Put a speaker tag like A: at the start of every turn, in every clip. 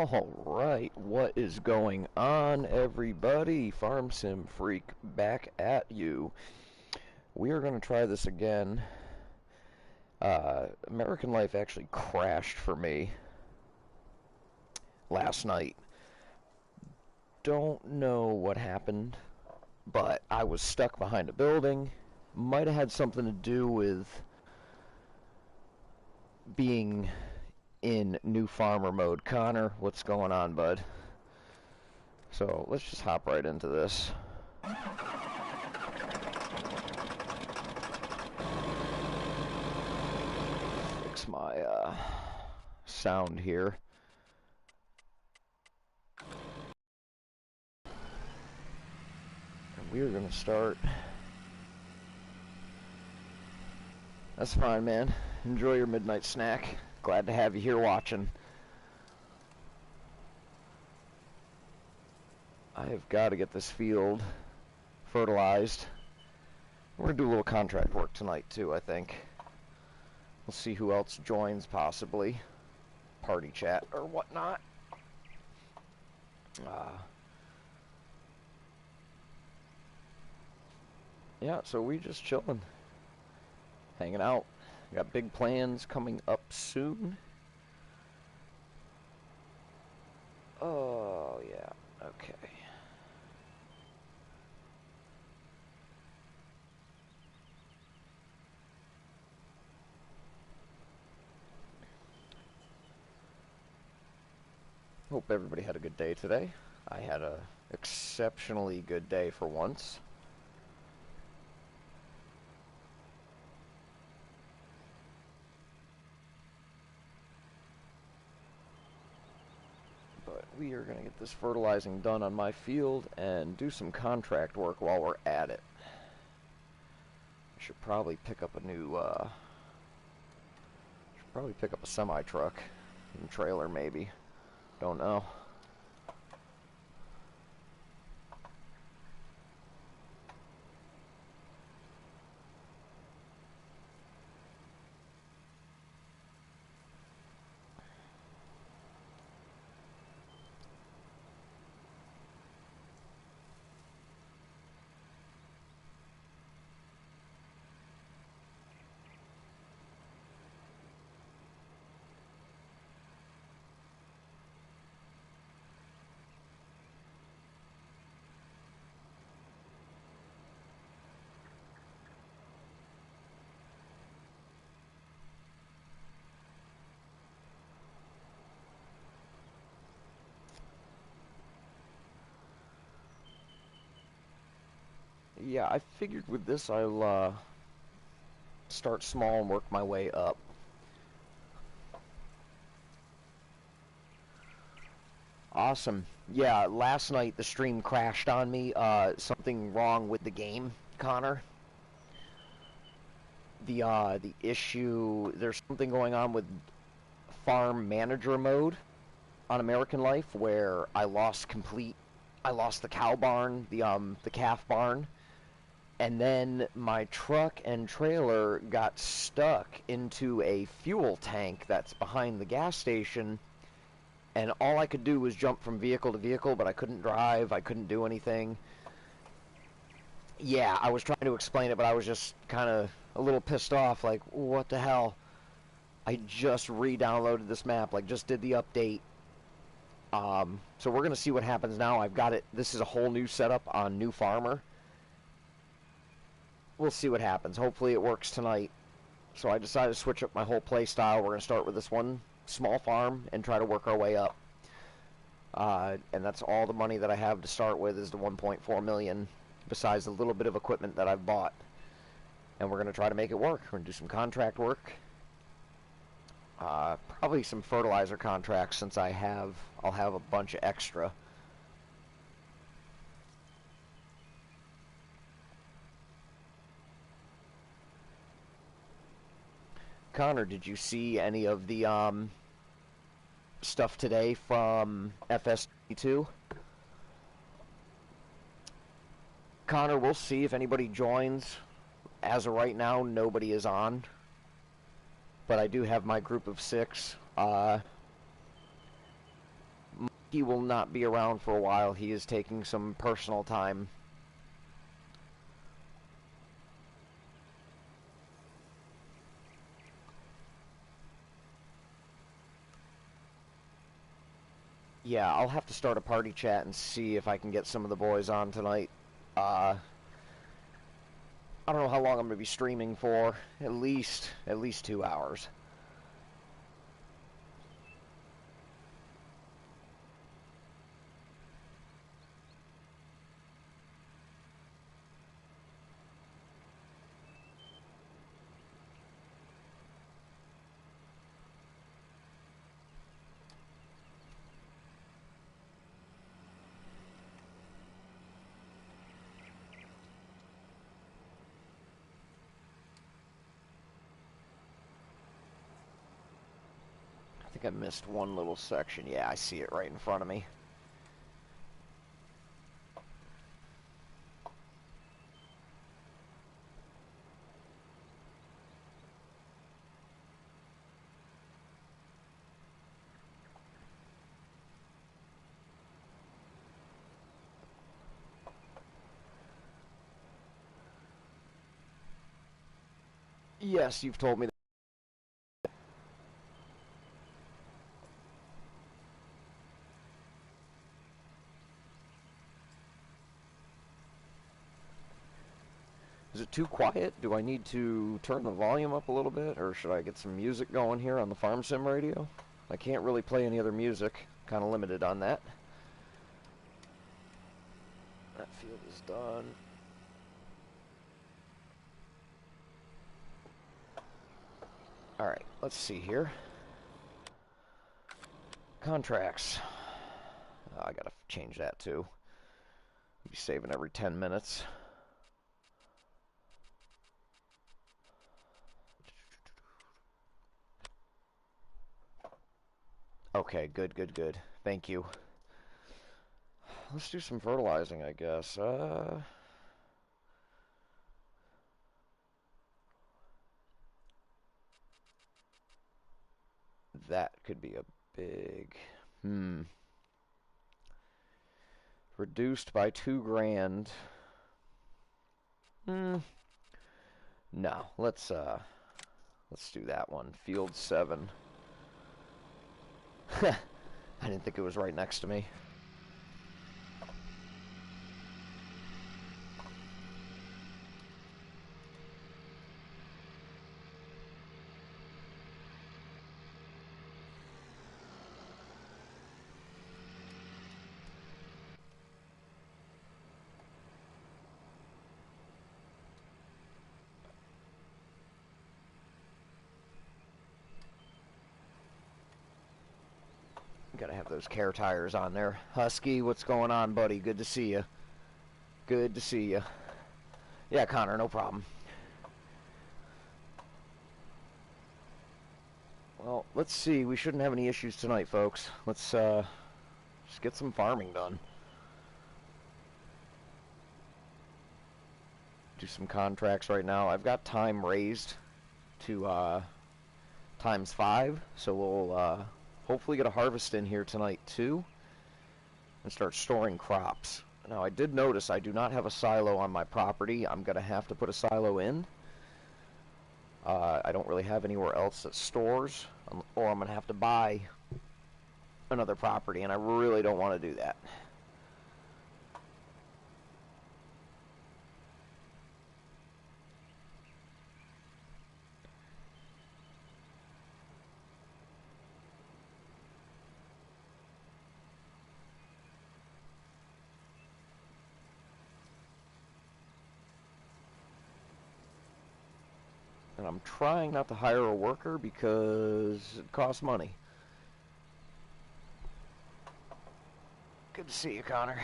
A: Alright, what is going on, everybody? Farm Sim Freak back at you. We are going to try this again. American Life actually crashed for me last night. Don't know what happened, but I was stuck behind a building. Might have had something to do with being in new farmer mode. Connor, what's going on, bud? So let's just hop right into this. Fix my sound here. And we are going to start. That's fine, man. Enjoy your midnight snack. Glad to have you here watching. I have got to get this field fertilized. We're going to do a little contract work tonight, too, I think. We'll see who else joins, possibly. Party chat or whatnot. Yeah, so we just chilling. Hanging out. Got big plans coming up soon. Oh, yeah. Okay. Hope everybody had a good day today. I had a exceptionally good day for once. But we are going to get this fertilizing done on my field and do some contract work while we're at it. I should probably pick up a new, semi-truck and trailer maybe. Don't know. Yeah, I figured with this I'll start small and work my way up. Awesome. Yeah, last night the stream crashed on me. Something wrong with the game, Connor. The issue, there's something going on with farm manager mode on American Life where I lost the cow barn, the calf barn, and then my truck and trailer got stuck into a fuel tank that's behind the gas station, and all I could do was jump from vehicle to vehicle, but I couldn't drive, I couldn't do anything. Yeah, I was trying to explain it, but I was just kind of a little pissed off, like, what the hell? I just re-downloaded this map, like, just did the update. So we're going to see what happens now. I've got it. This is a whole new setup on New Farmer. We'll see what happens. Hopefully it works tonight. So I decided to switch up my whole play style. We're going to start with this one small farm and try to work our way up. And that's all the money that I have to start with is the 1.4 million, besides a little bit of equipment that I've bought. And we're going to try to make it work. We're going to do some contract work. Probably some fertilizer contracts since I'll have a bunch of extra. Connor, did you see any of the stuff today from FS2? Connor, we'll see if anybody joins. As of right now, nobody is on. But I do have my group of 6. he will not be around for a while. He is taking some personal time. Yeah, I'll have to start a party chat and see if I can get some of the boys on tonight. I don't know how long I'm going to be streaming for. At least 2 hours. I think I missed one little section. Yeah, I see it right in front of me. Yes, you've told me that. Is it too quiet? Do I need to turn the volume up a little bit, or should I get some music going here on the Farm Sim radio? I can't really play any other music. Kind of limited on that. That field is done. Alright, let's see here. Contracts. Oh, I gotta change that too. Be saving every 10 minutes. Okay, good, good, good. Thank you. Let's do some fertilizing, I guess. That could be a big... Reduced by 2 grand. No, let's do that one. Field 7. I didn't think it was right next to me. Gotta have those care tires on there. Husky, what's going on, buddy? Good to see you. Good to see you. Yeah, Connor, no problem. Well, let's see. We shouldn't have any issues tonight, folks. Let's just get some farming done. Do some contracts right now. I've got time raised to ×5, so we'll hopefully get a harvest in here tonight too and start storing crops. Now, I did notice I do not have a silo on my property. I'm gonna have to put a silo in. I don't really have anywhere else that stores, or I'm gonna have to buy another property, and I really don't want to do that. And I'm trying not to hire a worker because it costs money. Good to see you, Connor.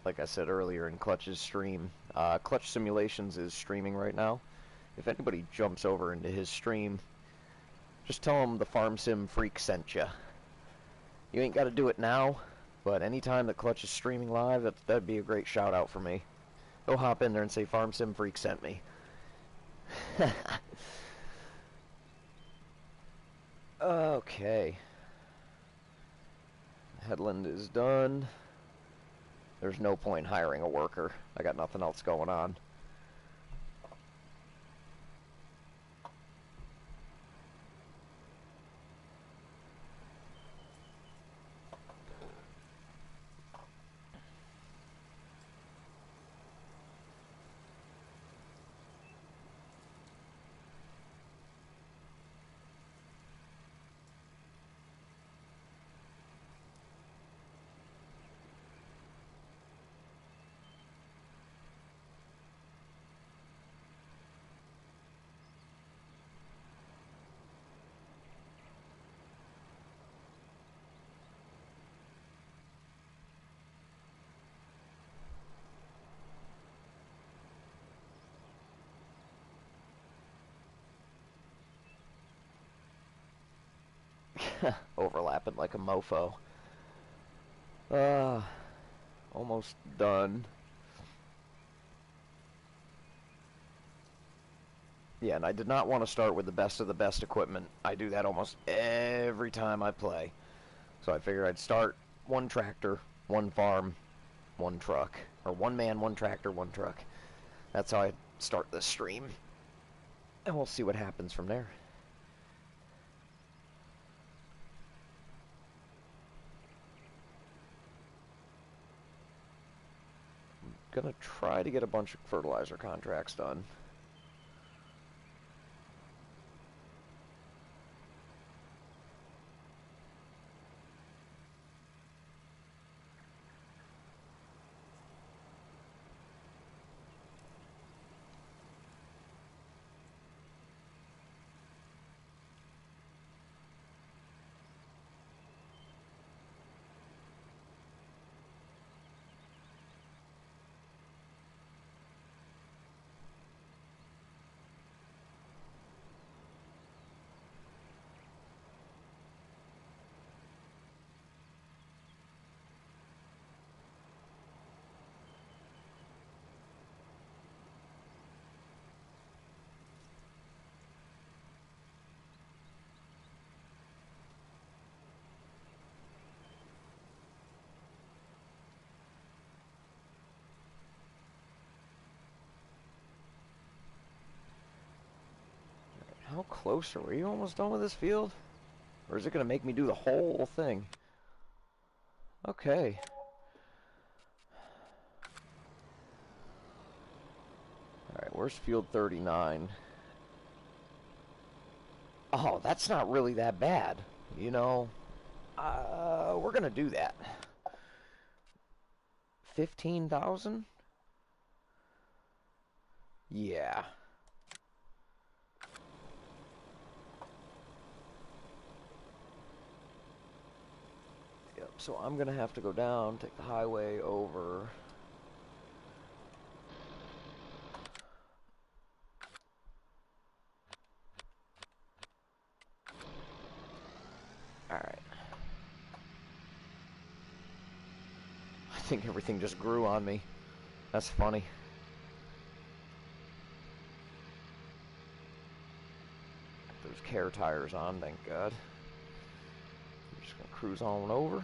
A: Like I said earlier in Clutch's stream, Clutch Simulations is streaming right now. If anybody jumps over into his stream, just tell him the Farm Sim Freak sent you. You ain't got to do it now, but anytime that Clutch is streaming live, that'd be a great shout out for me. Go hop in there and say Farm Sim Freak sent me. Okay. Headland is done. There's no point hiring a worker. I got nothing else going on. Overlapping like a mofo. Almost done. Yeah, and I did not want to start with the best of the best equipment. I do that almost every time I play. So I figured I'd start one tractor, one farm, one truck. Or one man, one tractor, one truck. That's how I start this stream. And we'll see what happens from there. I'm gonna try to get a bunch of fertilizer contracts done. How close are we? Are you almost done with this field? Or is it going to make me do the whole thing? Okay. Alright, where's field 39? Oh, that's not really that bad. You know, we're going to do that. 15,000? Yeah. Yep, so I'm going to have to go down, take the highway over. Alright. I think everything just grew on me. That's funny. Those care tires on, thank God. I'm just going to cruise on over.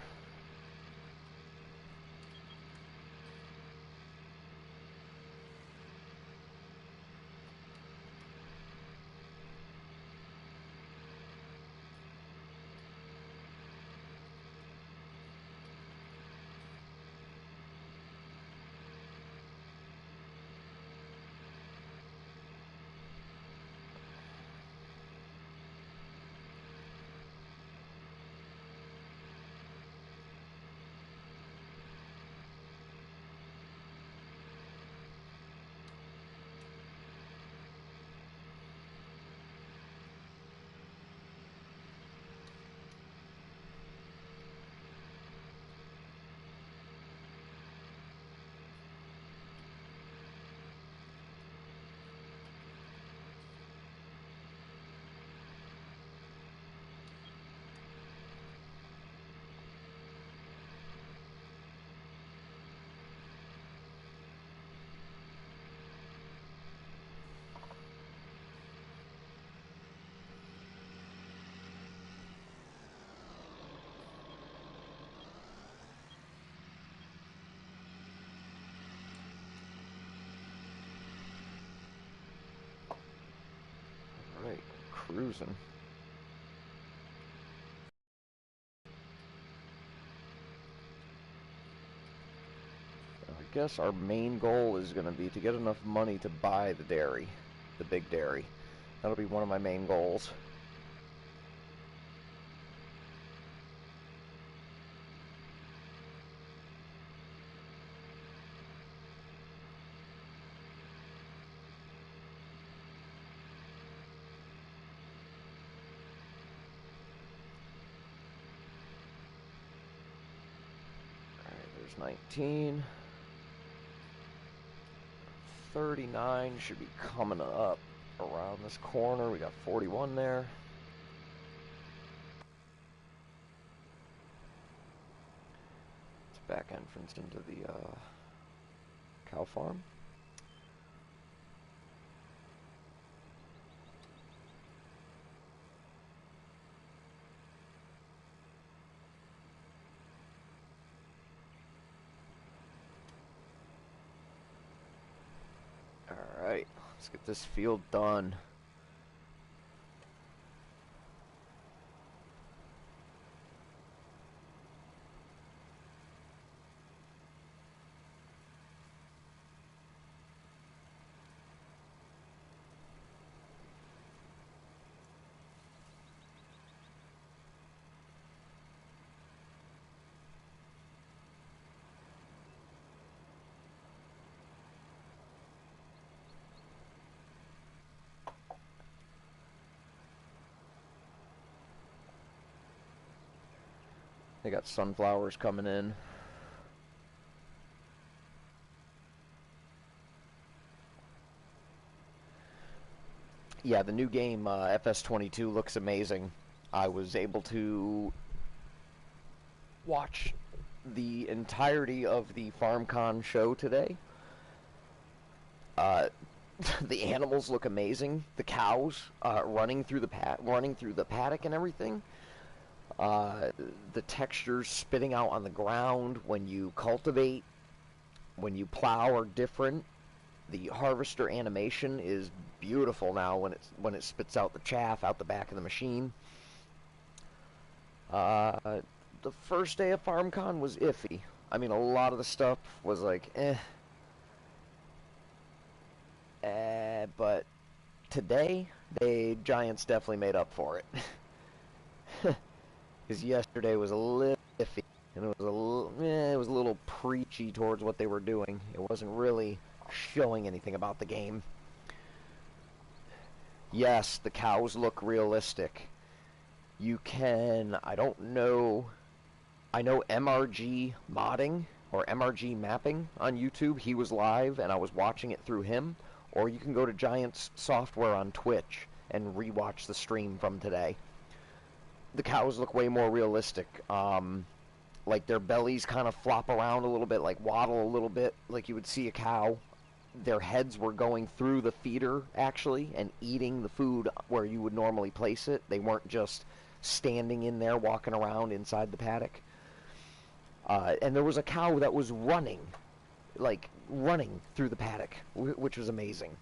A: cruising. I guess our main goal is going to be to get enough money to buy the dairy, the big dairy. That'll be one of my main goals. Alright, there's 19. 39 should be coming up around this corner. We got 41 there. It's a back entrance into the cow farm. Alright, let's get this field done. They got sunflowers coming in. Yeah, the new game, FS22, looks amazing. I was able to watch the entirety of the FarmCon show today. The animals look amazing. The cows running through the paddock and everything. The textures spitting out on the ground when you cultivate, when you plow are different. The harvester animation is beautiful now when it spits out the chaff out the back of the machine. The first day of FarmCon was iffy. I mean, a lot of the stuff was like, but today, Giants definitely made up for it. Because yesterday was a little iffy, and it was a little preachy towards what they were doing. It wasn't really showing anything about the game. Yes, the cows look realistic. You can, I don't know, I know MRG modding or MRG mapping on YouTube. He was live, and I was watching it through him. Or you can go to Giants Software on Twitch and rewatch the stream from today. The cows look way more realistic. Like their bellies kind of flop around a little bit, like waddle a little bit, like you would see a cow. Their heads were going through the feeder, actually, and eating the food where you would normally place it. They weren't just standing in there, walking around inside the paddock. And there was a cow that was running through the paddock, which was amazing.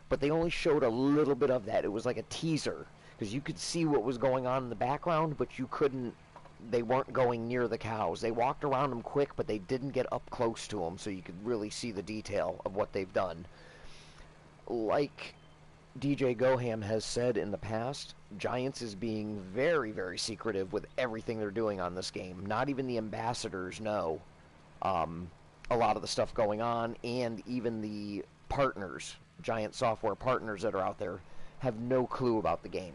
A: But they only showed a little bit of that. It was like a teaser, because you could see what was going on in the background, but you couldn't, they weren't going near the cows. They walked around them quick, but they didn't get up close to them, so you could really see the detail of what they've done. Like DJ Goham has said in the past, Giants is being very, very secretive with everything they're doing on this game. Not even the ambassadors know a lot of the stuff going on, and even the partners, Giant Software partners that are out there, have no clue about the game.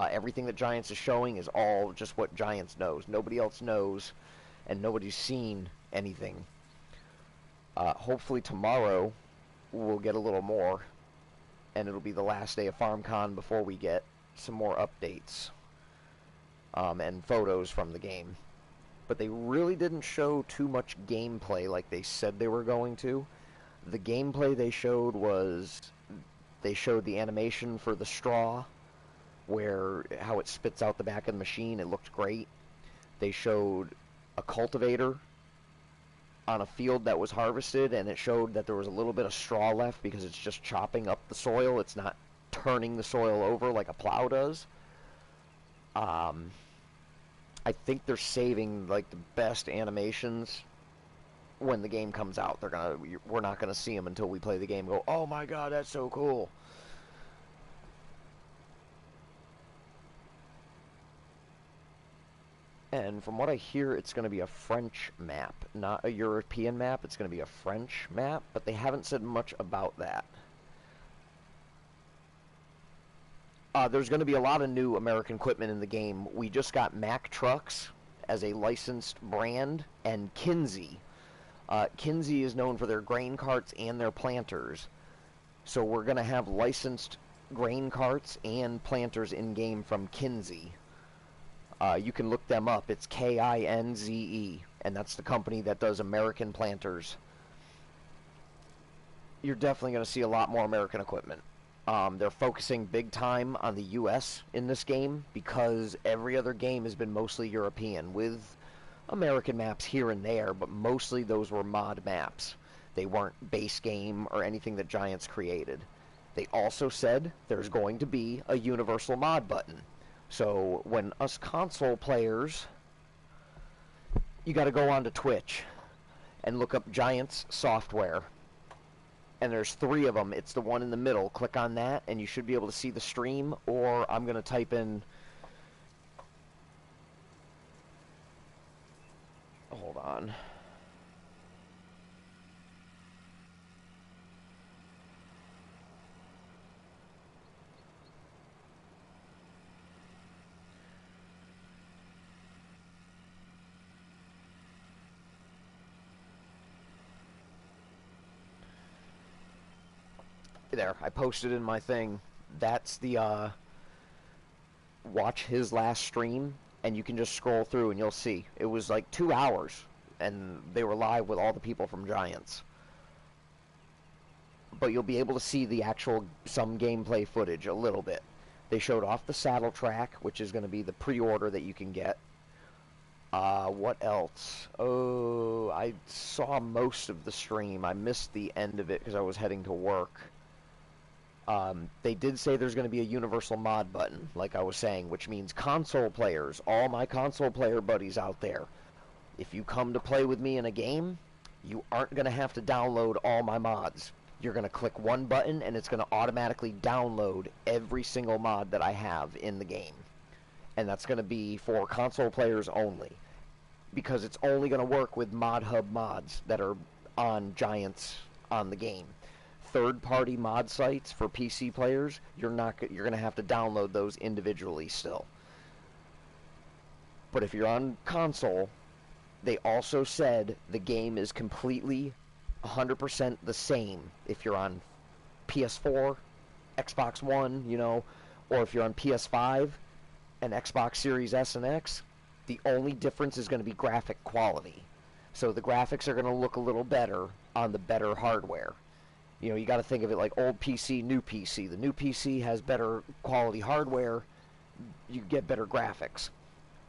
A: Everything that Giants is showing is all just what Giants knows. Nobody else knows, and nobody's seen anything. Hopefully tomorrow we'll get a little more, and it'll be the last day of FarmCon before we get some more updates and photos from the game. But they really didn't show too much gameplay like they said they were going to. The gameplay they showed was, they showed the animation for the straw, where how it spits out the back of the machine. It looked great. They showed a cultivator on a field that was harvested, and it showed that there was a little bit of straw left because it's just chopping up the soil. It's not turning the soil over like a plow does. I think they're saving like the best animations when the game comes out. We're not gonna see them until we play the game and go, oh my god, that's so cool. And from what I hear, it's going to be a French map, not a European map. It's going to be a French map, but they haven't said much about that. There's going to be a lot of new American equipment in the game. We just got Mack Trucks as a licensed brand, and Kinze. Kinze is known for their grain carts and their planters. So we're going to have licensed grain carts and planters in-game from Kinze. You can look them up. It's Kinze, and that's the company that does American planters. You're definitely going to see a lot more American equipment. They're focusing big time on the US in this game because every other game has been mostly European, with American maps here and there, but mostly those were mod maps. They weren't base game or anything that Giants created. They also said there's going to be a universal mod button. So when us console players, you got to go onto Twitch and look up Giants software. And there's 3 of them. It's the one in the middle. Click on that and you should be able to see the stream, or I'm going to type in... Hold on. There, I posted in my thing. That's the, watch his last stream, and you can just scroll through and you'll see. It was like 2 hours, and they were live with all the people from Giants. But you'll be able to see the actual, some gameplay footage a little bit. They showed off the saddle track, which is going to be the pre-order that you can get. What else? Oh, I saw most of the stream. I missed the end of it because I was heading to work. They did say there's going to be a universal mod button, like I was saying, which means console players, all my console player buddies out there, if you come to play with me in a game, you aren't going to have to download all my mods. You're going to click one button and it's going to automatically download every single mod that I have in the game. And that's going to be for console players only, because it's only going to work with ModHub mods that are on Giants on the game. Third-party mod sites for PC players, you're going to have to download those individually still. But if you're on console, they also said the game is completely 100% the same if you're on PS4, Xbox One, you know, or if you're on PS5 and Xbox Series S and X. The only difference is going to be graphic quality. So the graphics are going to look a little better on the better hardware. You know, you got to think of it like old PC, new PC. The new PC has better quality hardware, you get better graphics.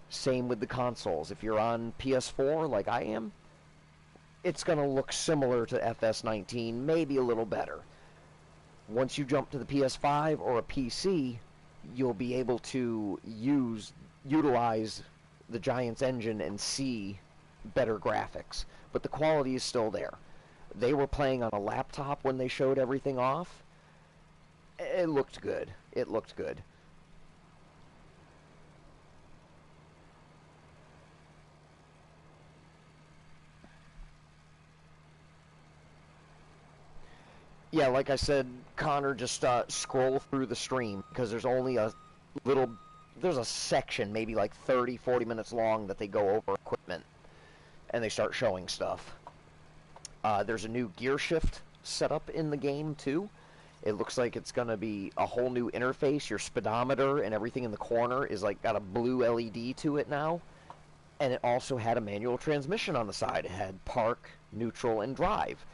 A: Same with the consoles. If you're on PS4, like I am, it's going to look similar to FS19, maybe a little better. Once you jump to the PS5 or a PC, you'll be able to utilize the Giants engine and see better graphics. But the quality is still there. They were playing on a laptop when they showed everything off. It looked good. It looked good. Yeah, like I said, Connor, just scroll through the stream, because there's only a little... There's a section, maybe like 30, 40 minutes long, that they go over equipment, and they start showing stuff. There's a new gear shift setup in the game, too. It looks like it's going to be a whole new interface. Your speedometer and everything in the corner is like got a blue LED to it now. And it also had a manual transmission on the side. It had park, neutral, and drive.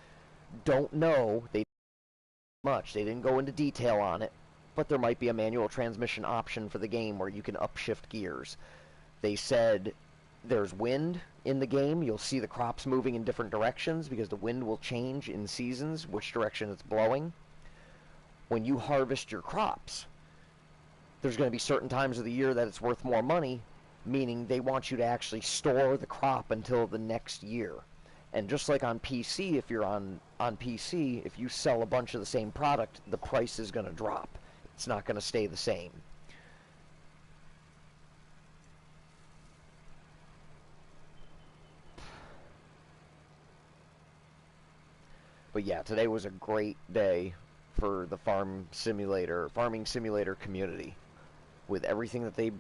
A: Don't know. They didn't much. They didn't go into detail on it. But there might be a manual transmission option for the game where you can upshift gears. They said there's wind in the game. You'll see the crops moving in different directions because the wind will change in seasons, which direction it's blowing. when you harvest your crops. There's going to be certain times of the year that it's worth more money, meaning they want you to actually store the crop until the next year. And just like on PC, if you're on PC, if you sell a bunch of the same product, the price is going to drop. It's not going to stay the same. But yeah, today was a great day for the farming simulator community with everything that they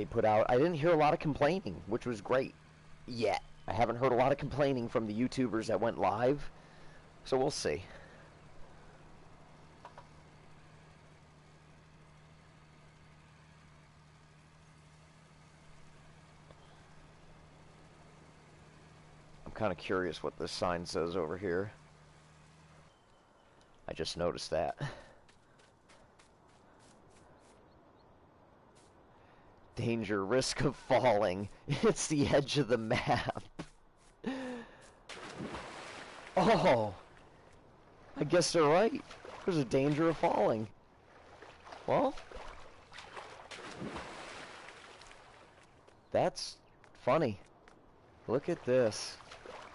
A: put out. I didn't hear a lot of complaining, which was great. Yet. I haven't heard a lot of complaining from the YouTubers that went live, so we'll see. I'm kind of curious what this sign says over here. I just noticed that. Danger, risk of falling. It's the edge of the map. Oh! I guess they're right. There's a danger of falling. Well, that's funny. Look at this.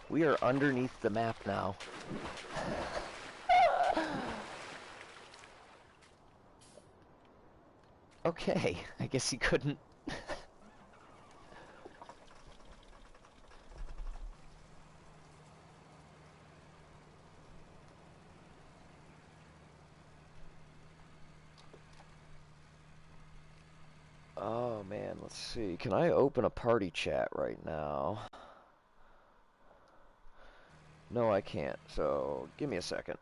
A: We are underneath the map now. Okay, I guess he couldn't. Oh man, let's see. Can I open a party chat right now? No, I can't. So, give me a second.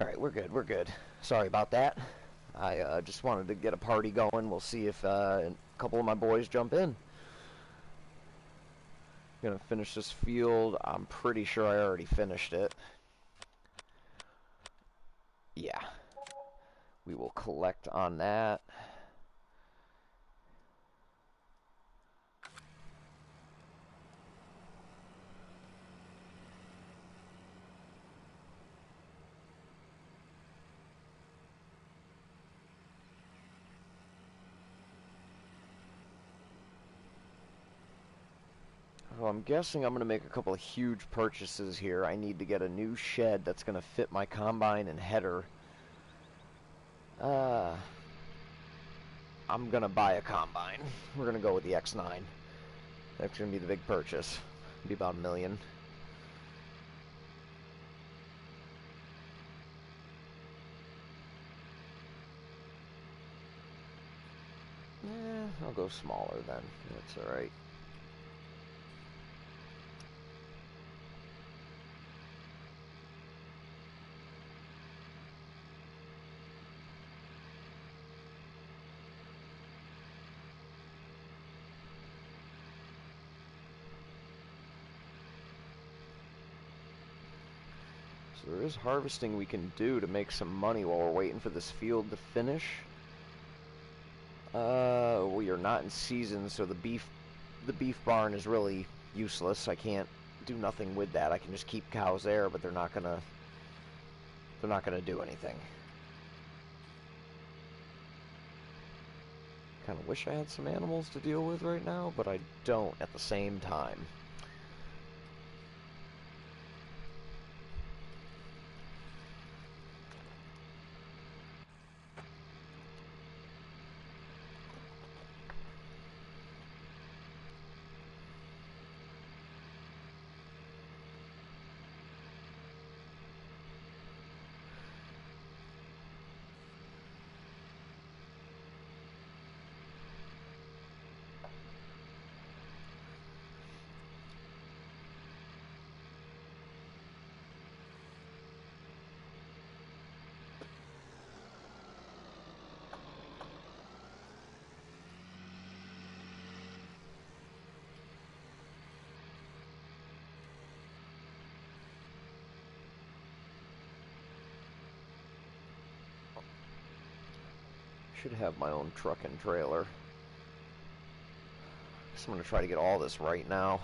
A: Alright, we're good, we're good. Sorry about that. I just wanted to get a party going. We'll see if a couple of my boys jump in. Gonna finish this field. I'm pretty sure I already finished it. Yeah. We will collect on that. So I'm guessing I'm going to make a couple of huge purchases here. I need to get a new shed that's going to fit my combine and header. I'm going to buy a combine. We're going to go with the X9. That's going to be the big purchase. It'll be about $1 million. I'll go smaller then. That's alright. So there is harvesting we can do to make some money while we're waiting for this field to finish. We are not in season, so the beef barn is really useless. I can't do nothing with that. I can just keep cows there, but they're not gonna do anything. Kind of wish I had some animals to deal with right now, but I don't at the same time. should have my own truck and trailer. Guess I'm gonna try to get all this right now.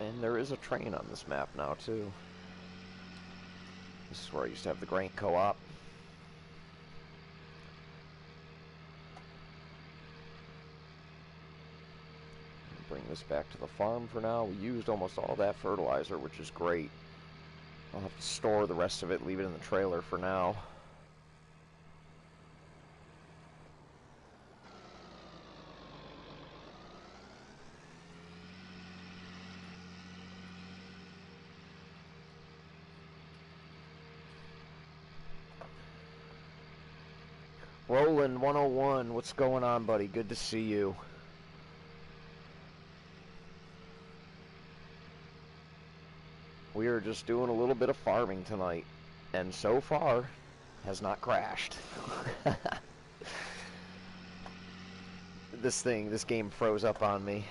A: And there is a train on this map now, too. This is where I used to have the grain co-op. Bring this back to the farm for now. We used almost all that fertilizer, which is great. I'll have to store the rest of it, leave it in the trailer for now. Roland 101, what's going on, buddy? Good to see you. We are just doing a little bit of farming tonight, and so far, has not crashed. This game froze up on me.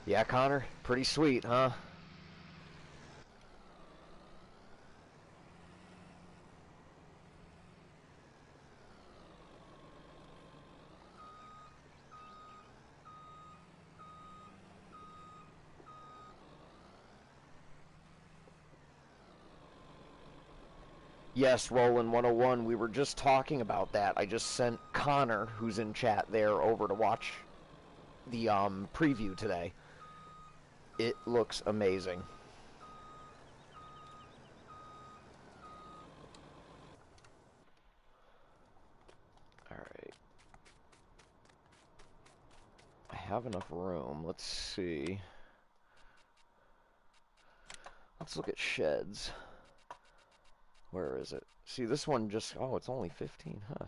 A: Yeah, Connor? Pretty sweet, huh? Yes, Roland 101, we were just talking about that. I just sent Connor, who's in chat there, over to watch the preview today. It looks amazing. Alright. I have enough room. Let's see. Let's look at sheds. Where is it? See, this one just... Oh, it's only 15, huh?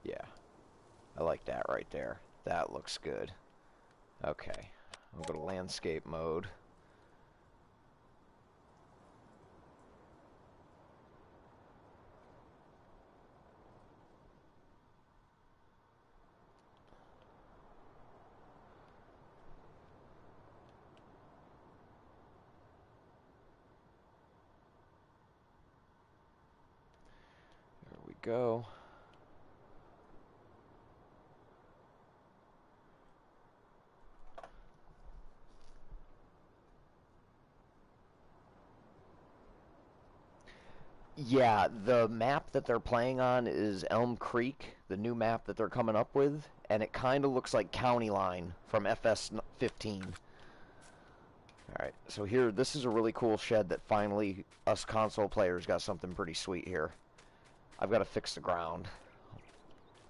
A: Yeah. I like that right there. That looks good. Okay. I'll go to landscape mode. There we go. Yeah, the map that they're playing on is Elm Creek, the new map that they're coming up with, and it kind of looks like County Line from FS15. Alright, so here, this is a really cool shed that finally us console players got something pretty sweet here. I've got to fix the ground.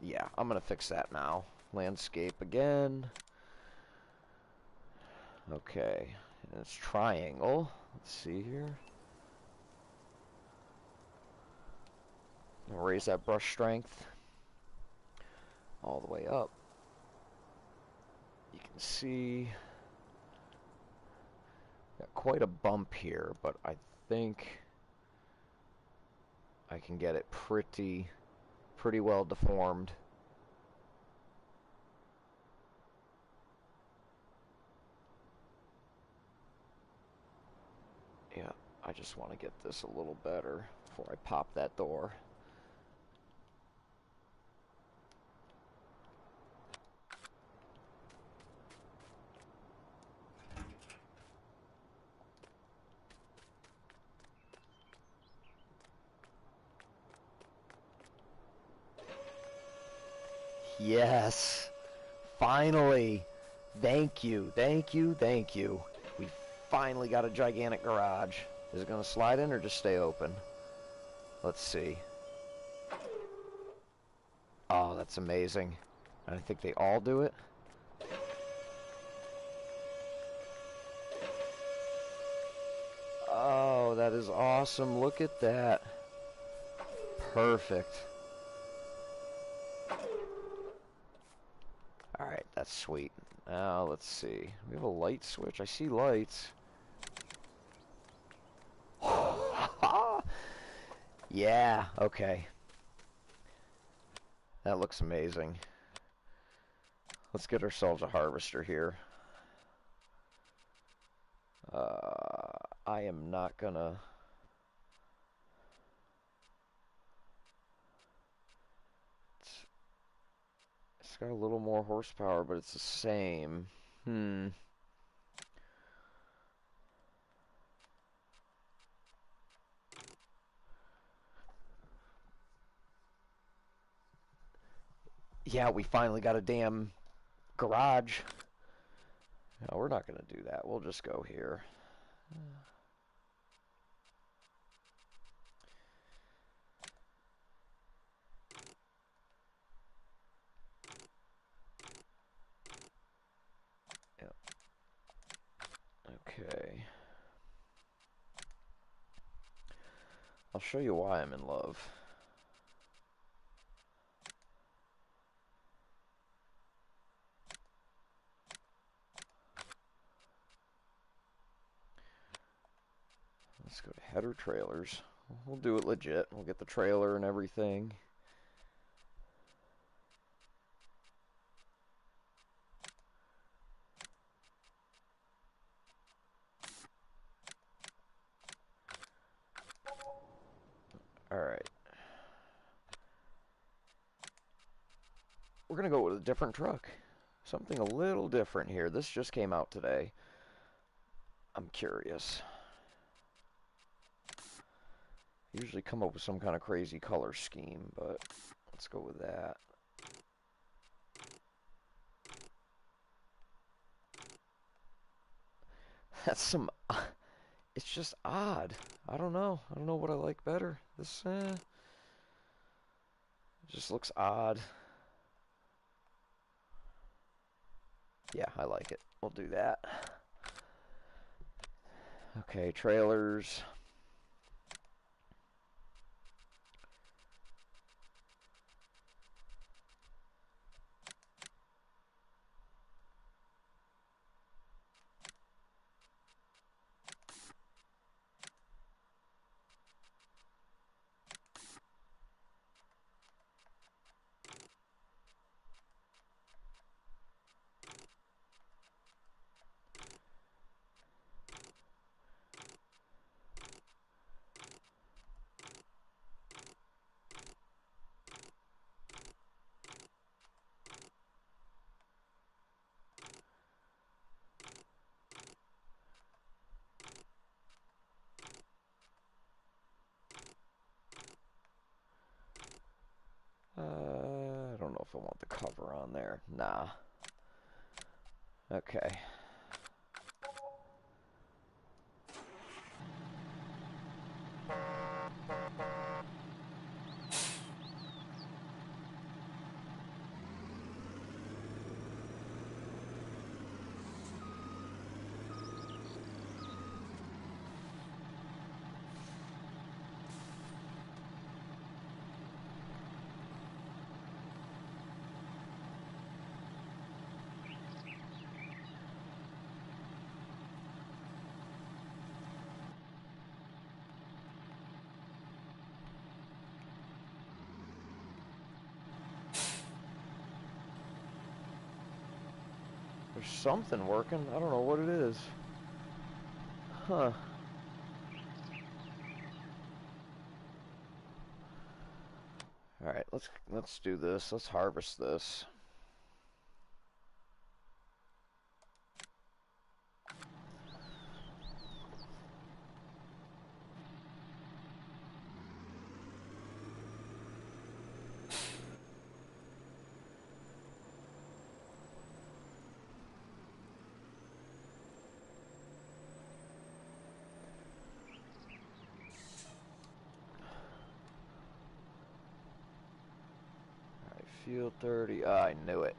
A: Yeah, I'm going to fix that now. Landscape again. Okay, and it's triangle. Let's see here. I'll raise that brush strength all the way up. You can see got quite a bump here, but I think I can get it pretty well deformed. Yeah, I just want to get this a little better before I pop that door. Yes. Finally. Thank you. Thank you. Thank you. We finally got a gigantic garage. Is it going to slide in or just stay open? Let's see. Oh, that's amazing. I think they all do it. Oh, that is awesome. Look at that. Perfect. Alright, that's sweet. Now, let's see. We have a light switch. I see lights. Yeah, okay. That looks amazing. Let's get ourselves a harvester here. I am not gonna... It's got a little more horsepower, but it's the same. Yeah, we finally got a damn garage. No, we're not gonna do that. We'll just go here. Yep. Okay. I'll show you why I'm in love. Let's go to header trailers. We'll do it legit. We'll get the trailer and everything. Alright. We're going to go with a different truck. Something a little different here. This just came out today. I'm curious. Usually come up with some kind of crazy color scheme, but let's go with that. That's some... It's just odd. I don't know. I don't know what I like better. This, it just looks odd. Yeah, I like it. We'll do that. Okay, trailers. I don't know if I want the cover on there. Nah. Okay. There's something working. I don't know what it is. Huh. Alright, let's do this. Let's harvest this. Field 30. I knew it.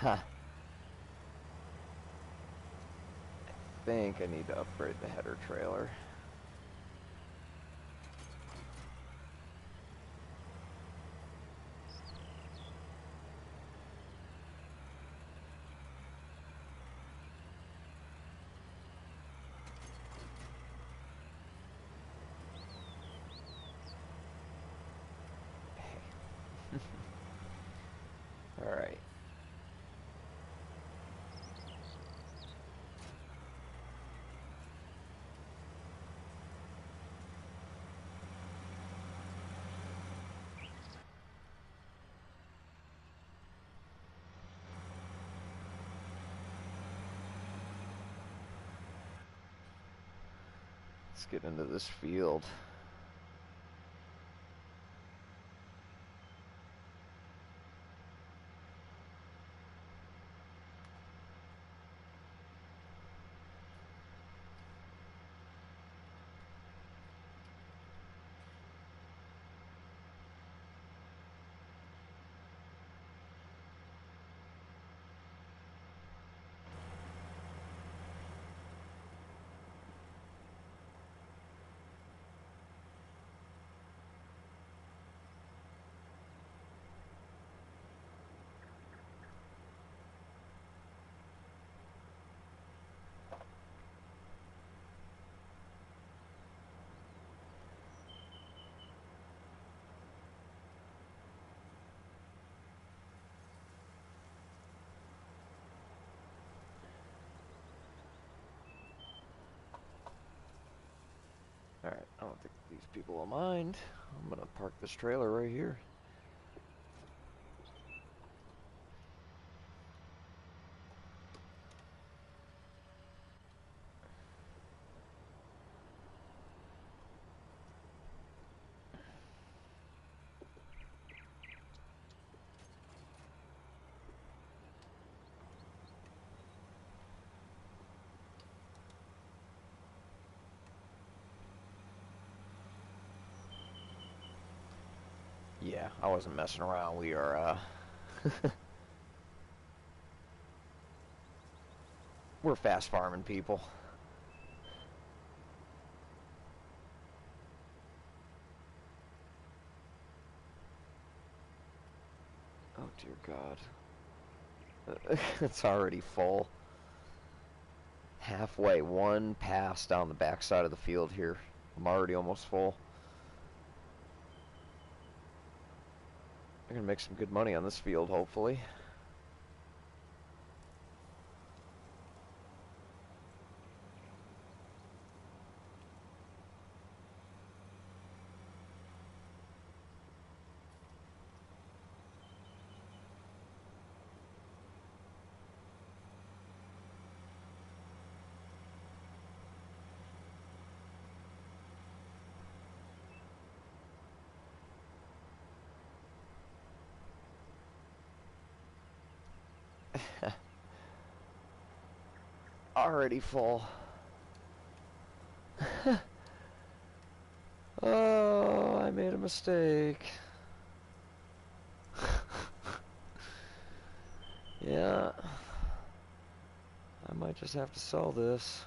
A: Huh. I think I need to upgrade the header trailer. All right. Let's get into this field. Alright, I don't think these people will mind. I'm gonna park this trailer right here. Yeah, I wasn't messing around. We are, we're fast farming people. Oh, dear God. It's already full. Halfway, one pass down the backside of the field here. I'm already almost full. I'm gonna make some good money on this field, hopefully. Already full. Oh, I made a mistake. Yeah. I might just have to sell this.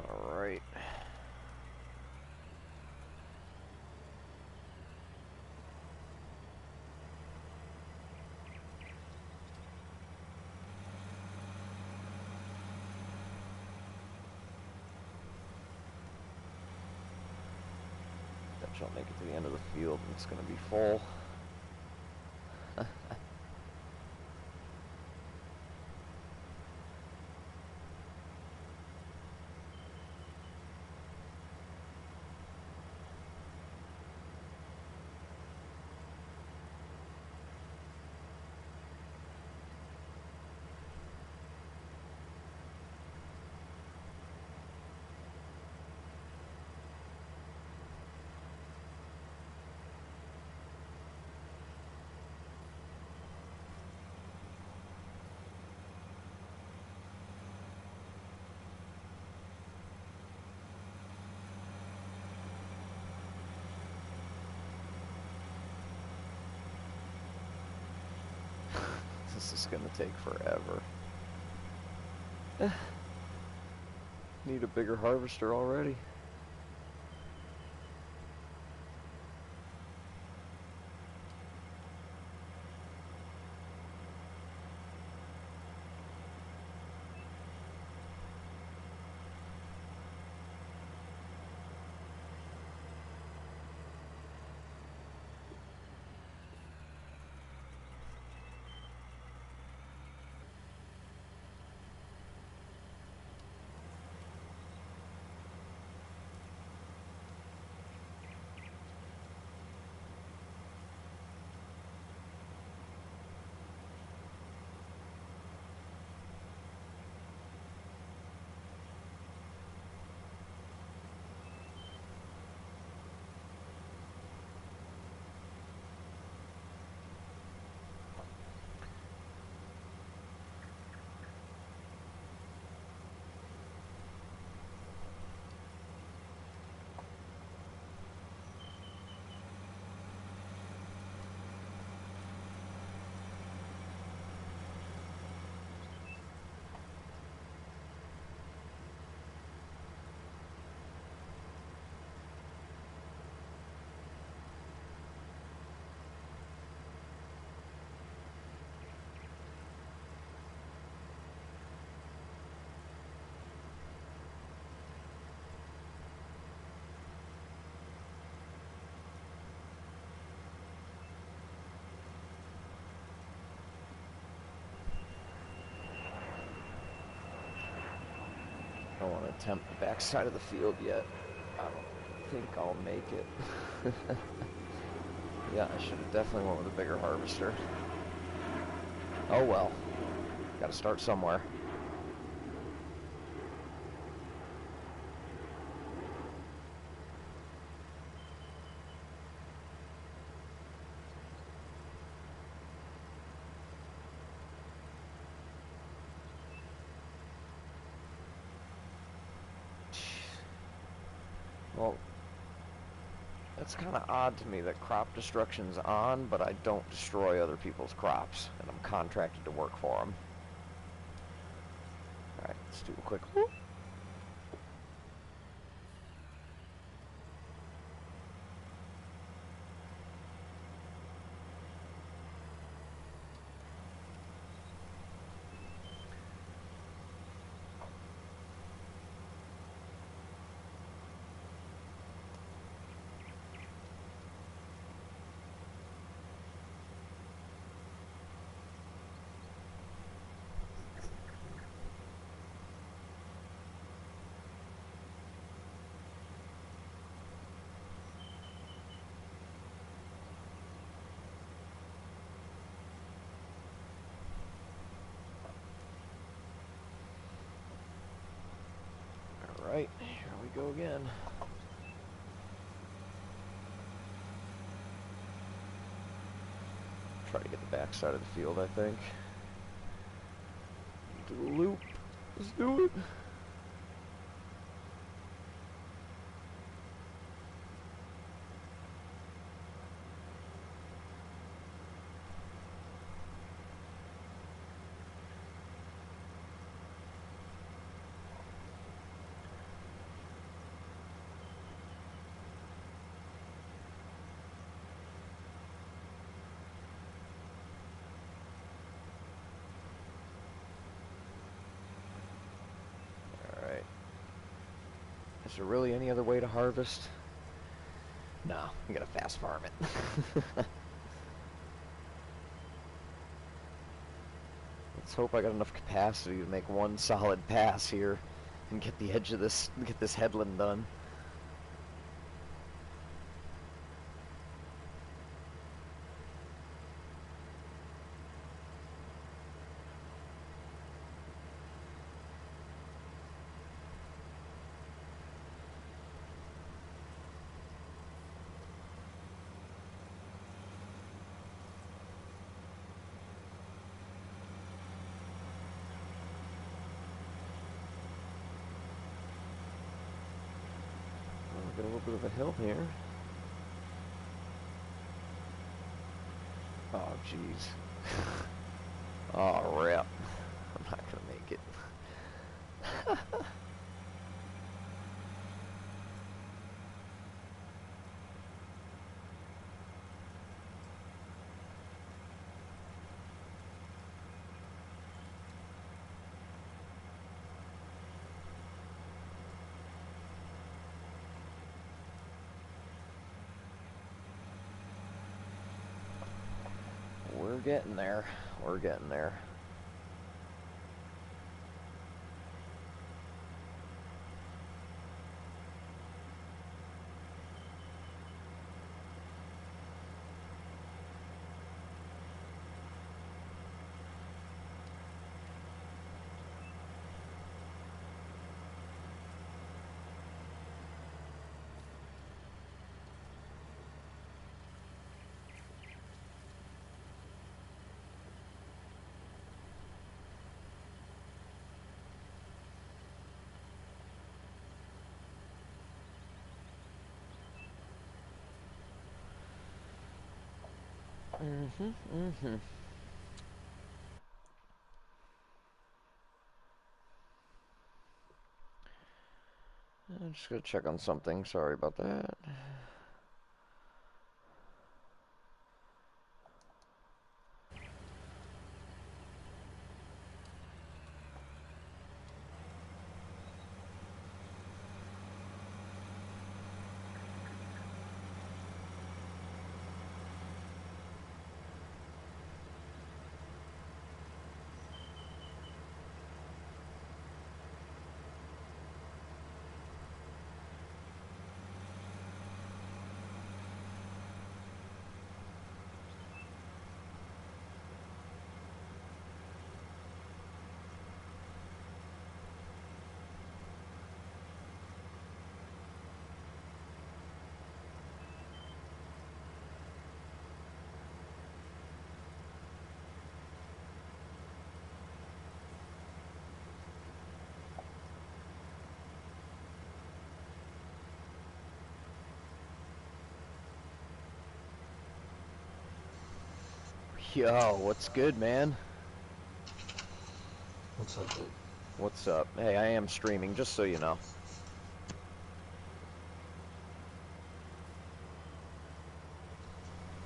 A: Alright. Bet you I'll make it to the end of the field and it's gonna be full. This is gonna take forever. Need a bigger harvester already. I don't want to attempt the backside of the field yet. I don't think I'll make it. Yeah, I should have definitely went with a bigger harvester. Oh well. Gotta start somewhere. Well, It's kind of odd to me that crop destruction's on, but I don't destroy other people's crops, and I'm contracted to work for them. Alright, let's do a quick whoop. Alright, here we go again. Try to get the back side of the field, I think. Do a loop. Let's do it. Is there really any other way to harvest? No, I'm gonna fast farm it. Let's hope I got enough capacity to make one solid pass here and get the edge of this, get this headland done. Got a little bit of a hill here. Oh, jeez. Oh, rip. I'm not gonna make it. We're getting there. We're getting there. I'm just gonna check on something. Sorry about that. Yo, what's good, man?
B: What's up, dude?
A: What's up? Hey, I am streaming, just so you know.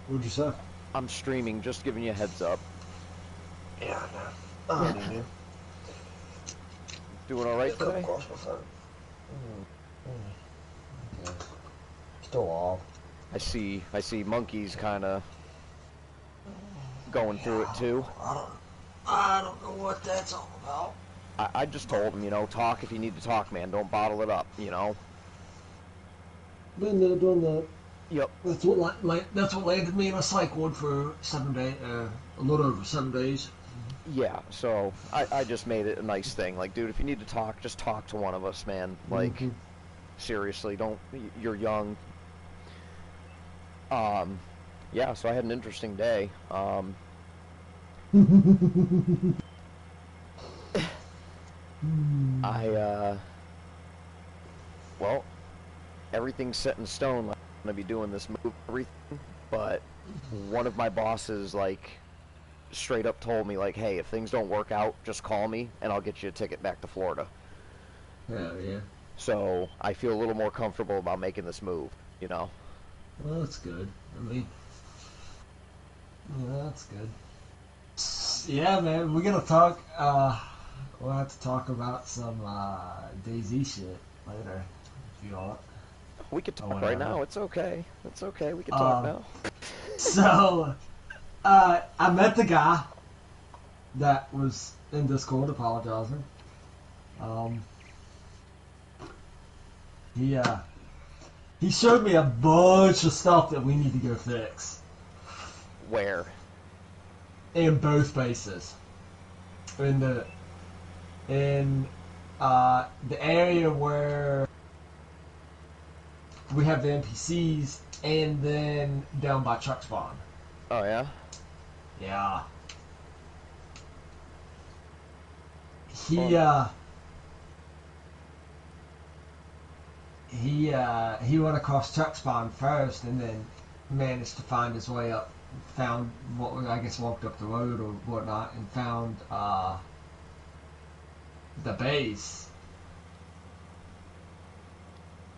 B: What'd you say?
A: I'm streaming, just giving you a heads up.
B: Yeah, I know. I already knew.
A: Doing alright today?
B: Across my phone. Okay. Still off.
A: I see monkeys kinda going through it too.
B: I don't know what that's all about.
A: I just told him, you know, talk if you need to talk, man. Don't bottle it up, you know?
B: Been there, done that.
A: Yep.
B: That's what landed me in a psych ward for 7 days, a little over 7 days.
A: Yeah, so I just made it a nice thing. Like, dude, if you need to talk, just talk to one of us, man. Like, seriously, don't, you're young. Yeah, so I had an interesting day. Well, everything's set in stone. Like, I'm gonna be doing this move, everything, but one of my bosses, like, straight up told me, like, hey, if things don't work out, just call me, and I'll get you a ticket back to Florida.
B: Hell yeah.
A: So, I feel a little more comfortable about making this move, you know?
B: Well, that's good. I mean, yeah, that's good. Yeah, man, we're gonna talk, we'll have to talk about some, DayZ shit later, if you want.
A: We could talk right now, it's okay. It's okay, we can talk now.
B: So, I met the guy that was in Discord apologizing. He showed me a bunch of stuff that we need to go fix.
A: Where?
B: In both bases. In the area where we have the NPCs, and then down by truck spawn.
A: Oh, yeah?
B: Yeah. He went across truck spawn first, and then managed to find his way up. Found walked up the road or whatnot, and found the base.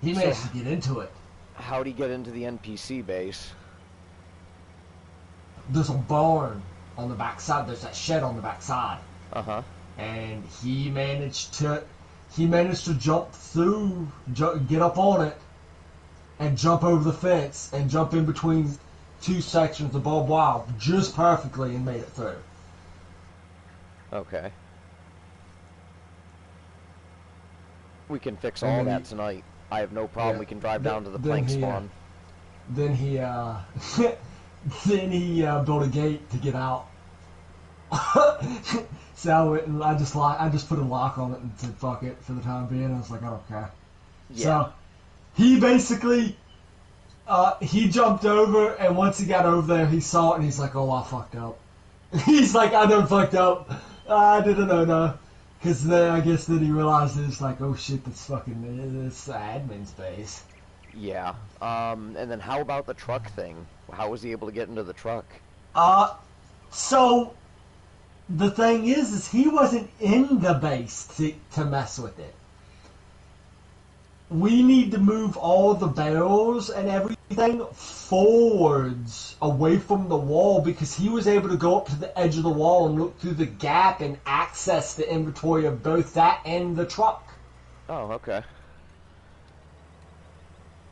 B: He managed to get into it.
A: How'd he get into the NPC base?
B: There's a barn on the backside. There's that shed on the backside.
A: Uh-huh.
B: And he managed to jump through, get up on it, and jump over the fence, and jump in between two sections of barbed wire just perfectly, and made it through.
A: Okay. We can fix all that tonight. I have no problem.
B: Yeah.
A: We can drive down to the plank spawn.
B: Then he built a gate to get out. So I went and I just put a lock on it and said fuck it for the time being. I was like, I don't care.
A: Yeah.
B: So he basically he jumped over, and once he got over there, he saw it and he's like, oh, I fucked up. He's like, I done fucked up. I didn't know, no. Because then I guess then he realized it's like, oh shit, this admin space.
A: Yeah. And then how about the truck thing? How was he able to get into the truck?
B: So the thing is he wasn't in the base to mess with it. We need to move all the barrels and everything forwards away from the wall, because he was able to go up to the edge of the wall and look through the gap and access the inventory of both that and the truck.
A: Oh, okay.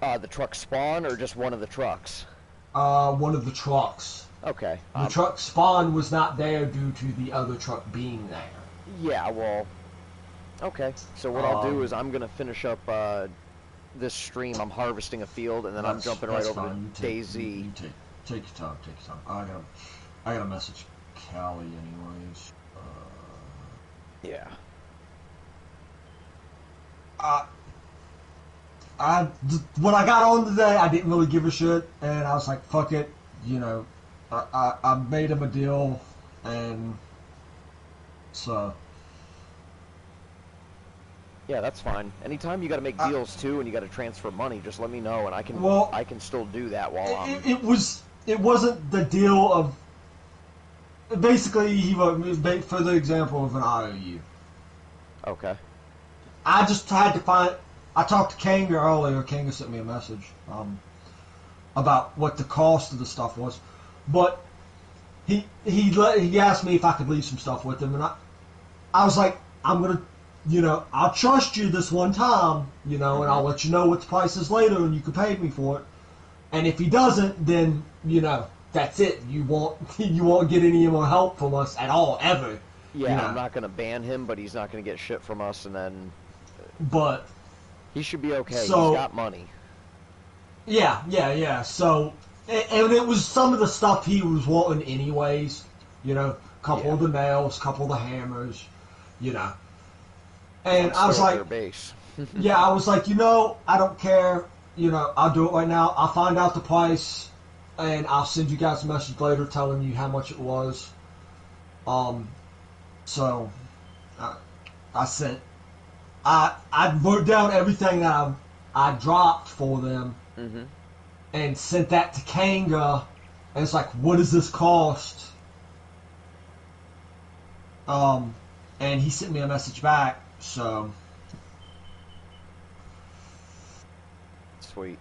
A: The truck spawn or just one of the trucks?
B: One of the trucks.
A: Okay.
B: The truck spawn was not there due to the other truck being there.
A: Yeah, well... Okay, so what I'll do is I'm going to finish up this stream. I'm harvesting a field, and then I'm jumping right over to DayZ.
B: Take your time, I gotta message Callie anyways.
A: Yeah.
B: When I got on today, I didn't really give a shit, and I was like, fuck it, you know, I made him a deal, and so...
A: Yeah, that's fine. Anytime you got to make deals too, and you got to transfer money, just let me know, and I can still do that while I'm.
B: It wasn't the deal of basically, he wrote me for the example of an IOU.
A: Okay.
B: I just had to find. I talked to Kanga earlier. Kanga sent me a message about what the cost of the stuff was, but he asked me if I could leave some stuff with him, and I was like, I'm gonna, I'll trust you this one time, and I'll let you know what the price is later, and you can pay me for it. And if he doesn't, then that's it. You won't get any more help from us at all ever.
A: Yeah, I'm not gonna ban him, but he's not gonna get shit from us, and then.
B: But
A: he should be okay.
B: So,
A: he's got money.
B: Yeah. So, and it was some of the stuff he was wanting anyways. Couple of the nails, couple of the hammers, And I was like, yeah, I was like, I don't care. I'll do it right now. I'll find out the price, and I'll send you guys a message later telling you how much it was. So I wrote down everything that I dropped for them, and sent that to Kanga, and it's like, what does this cost? And he sent me a message back, so.
A: Sweet.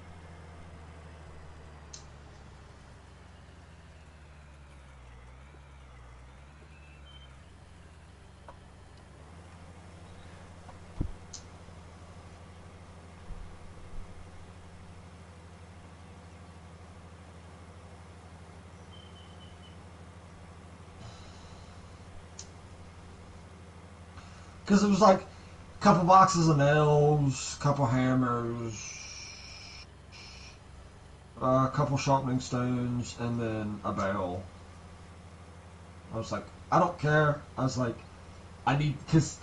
B: Because it was like a couple boxes of nails, couple hammers, a couple sharpening stones, and then a barrel. I was like, I don't care. I was like, because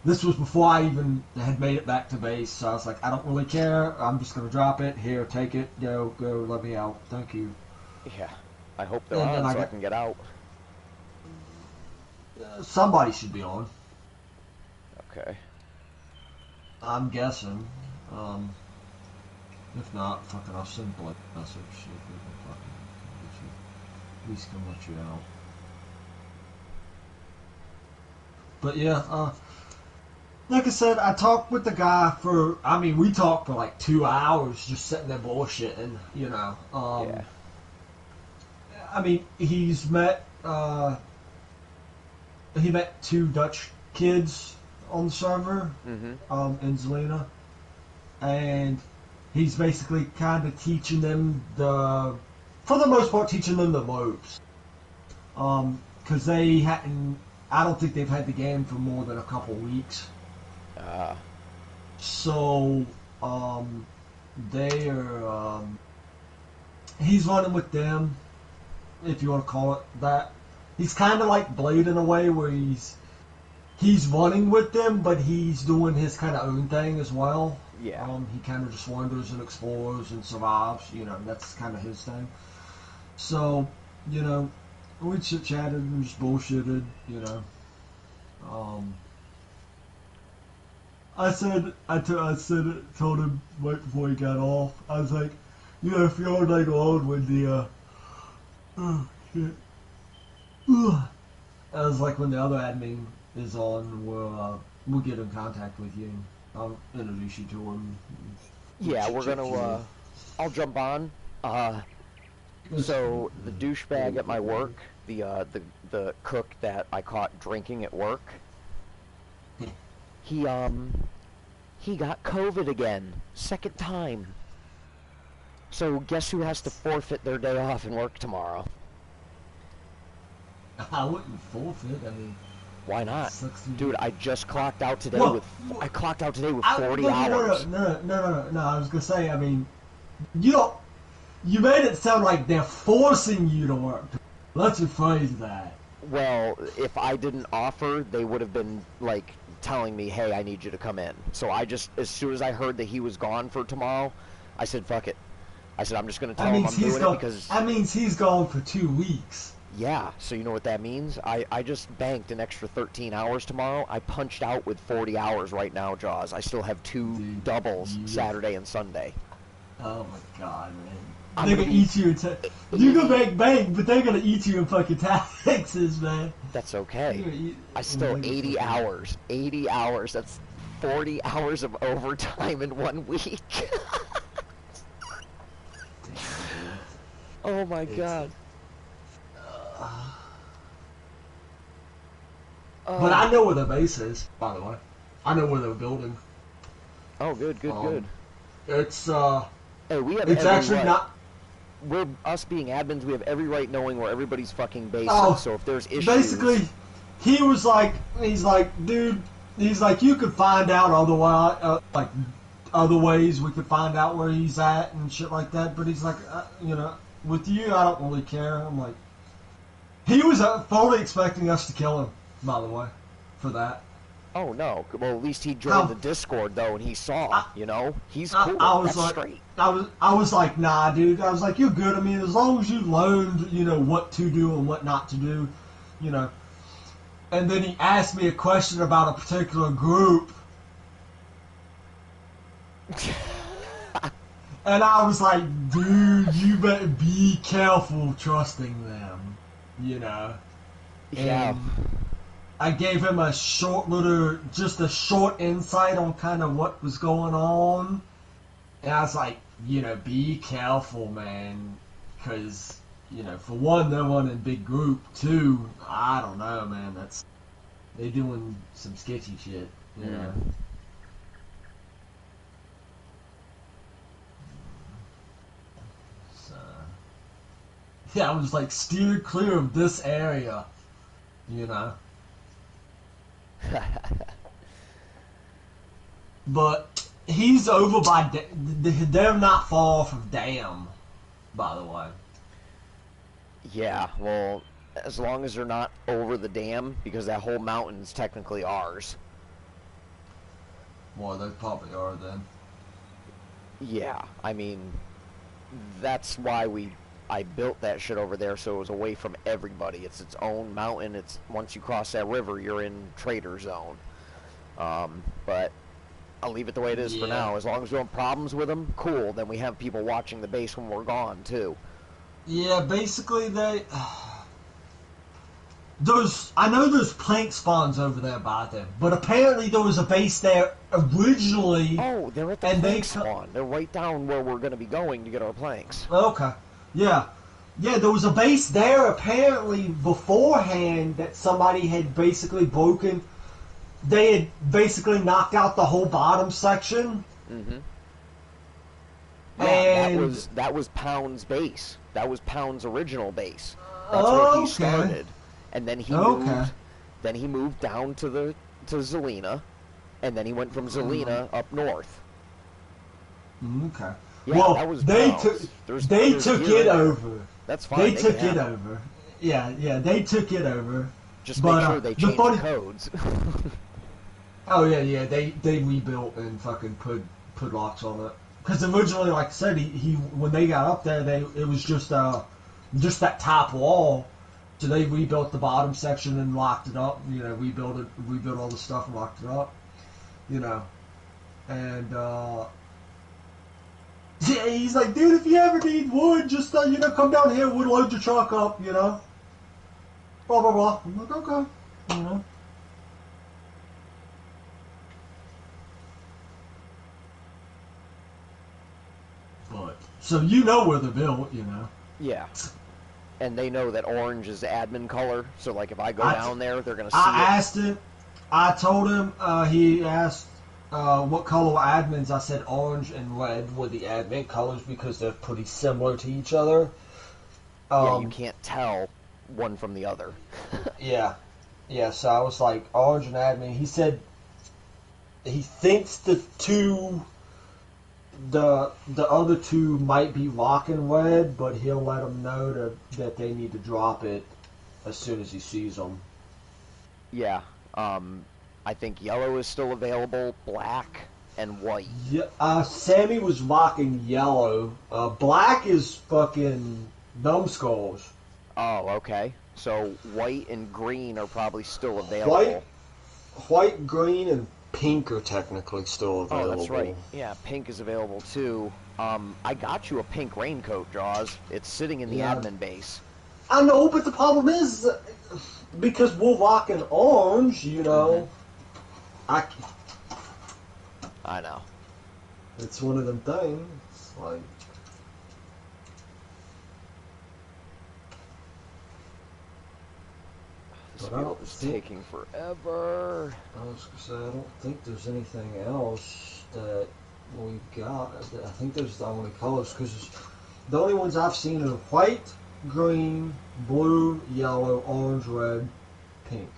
B: this was before I even had made it back to base, so I was like, I don't really care. I'm just going to drop it. Here, take it. Go, let me out. Thank you.
A: Yeah. I hope they're on so I can get out.
B: Somebody should be on.
A: Okay.
B: I'm guessing. If not, fucking I'll send Blake a message. See if we can fucking at least can let you out. But yeah, like I said, I talked with the guy we talked for like 2 hours just sitting there bullshitting,
A: Yeah.
B: I mean, he met 2 Dutch kids on the server, in Zelina, and he's basically kind of teaching them for the most part, teaching them the ropes. Because I don't think they've had the game for more than a couple weeks. So, he's running with them, if you want to call it that. He's kind of like Blade in a way, where he's running with them, but he's doing his kind of own thing as well.
A: Yeah.
B: He kind of just wanders and explores and survives. That's kind of his thing. So, we chit-chatted and just bullshitted, told him right before he got off, I was like, if you're later on when oh, shit. I was like, when the other admin is on, we'll get in contact with you. I'll introduce you to him.
A: Yeah, we're gonna. I'll jump on. So the douchebag at my work, the cook that I caught drinking at work, he got COVID again, second time. So guess who has to forfeit their day off and work tomorrow?
B: I wouldn't forfeit. I mean,
A: why not? Dude, I just clocked out today with 40 hours.
B: No. I was gonna say, I mean, you made it sound like they're forcing you to work. Let's rephrase that.
A: Well, if I didn't offer, they would have been like telling me, "Hey, I need you to come in." So I just, as soon as I heard that he was gone for tomorrow, I said, "Fuck it." I said, "I'm just gonna tell him I'm doing it because."
B: That means he's gone for 2 weeks.
A: Yeah, so you know what that means? I just banked an extra 13 hours tomorrow. I punched out with 40 hours right now, Jaws. I still have 2 doubles, Saturday and Sunday.
B: Oh my god, man.
A: I'm
B: They're
A: gonna
B: gonna
A: be
B: eat you in you can make bank, but they're gonna eat you in fucking taxes, man.
A: That's
B: They're
A: okay.
B: gonna eat
A: I still
B: in
A: 80
B: fucking-
A: hours. 80 hours. That's 40 hours of overtime in 1 week. Oh my god.
B: But I know where the base is, by the way. I know where they're building.
A: Oh, good, good, good.
B: It's
A: Hey, we have
B: it's
A: every
B: actually
A: right.
B: not.
A: We're us being admins. We have every right knowing where everybody's fucking base
B: Oh,
A: is. So if there's issues,
B: Basically, he was like, he's like, dude, he's like, you could find out like other ways we could find out where he's at and shit like that. But he's like, you know, with you, I don't really care. I'm like, he was fully expecting us to kill him, by the way, for that.
A: oh no. Well, at least he joined the Discord though, and he saw. You know, he's cool. That's straight.
B: I was like, nah, dude. I was like, you're good. I mean, as long as you learned, you know, what to do and what not to do, you know. And then he asked me a question about a particular group. And I was like, dude, you better be careful trusting them, you know.
A: Yeah.
B: And I gave him a short insight on kind of what was going on. And I was like, you know, be careful, man. Because, you know, for one, they're one in a big group. Two, I don't know, man. They're doing some sketchy shit, you know. So, yeah, I was like, steer clear of this area, you know. But he's over by. They're not far from Dam, by the way.
A: Yeah. Well, as long as they're not over the dam, because that whole mountain's technically ours.
B: Well, they probably are then.
A: Yeah. I mean, that's why I built that shit over there, so it was away from everybody. It's its own mountain. It's once you cross that river, you're in Trader Zone. But I'll leave it the way it is for now. As long as we don't have problems with them, cool. Then we have people watching the base when we're gone too.
B: Yeah, basically I know there's plank spawns over there by them, but apparently there was a base there originally.
A: Oh, they're at the plank spawn. They're right down where we're going to be going to get our planks.
B: Okay. Yeah. Yeah, there was a base there apparently beforehand that somebody had basically broken. They had basically knocked out the whole bottom section.
A: Mm-hmm.
B: Yeah,
A: and that was Pound's base. That was Pound's original base. That's where he started. And then he moved. Then he moved down to Zelina, and then he went from Zelina up north.
B: Okay.
A: Yeah,
B: well,
A: that was
B: they
A: Pound's.
B: took it over.
A: That's fine.
B: They took it over. Yeah, they took it over.
A: Just make sure they change the codes.
B: Oh yeah, they rebuilt and fucking put locks on it. Because originally, like I said, he when they got up there, it was just that top wall. So they rebuilt the bottom section and locked it up. You know, rebuilt all the stuff and locked it up. You know, and yeah, he's like, dude, if you ever need wood, just you know, come down here. We'll load your truck up. You know, blah blah blah. I'm like, okay, you know. But so you know where they're built, you know.
A: Yeah. And they know that orange is admin color, so like if I go down there, they're gonna see
B: I asked him. I told him. He asked what color were admins. I said orange and red were the admin colors because they're pretty similar to each other.
A: Yeah, you can't tell one from the other.
B: Yeah. So I was like orange and admin. He said he thinks the other two might be rock and red, but he'll let them know that they need to drop it as soon as he sees them.
A: Yeah, I think yellow is still available, black, and white.
B: Yeah, Sammy was rocking yellow. Black is fucking numbskulls.
A: Oh, okay. So white and green are probably still available.
B: White, green, and pink are technically still
A: Oh,
B: available.
A: that's right. Yeah, pink is available too. I got you a pink raincoat, Jaws. It's sitting in the
B: Yeah.
A: admin base.
B: I know, but the problem is, because we're rocking orange, you know, I
A: I know.
B: it's one of them things. Like,
A: This
B: but I
A: field
B: don't
A: is
B: think,
A: taking forever.
B: I was gonna say, I don't think there's anything else that we've got. I think those are the only colors, because the only ones I've seen are white, green, blue, yellow, orange, red, pink,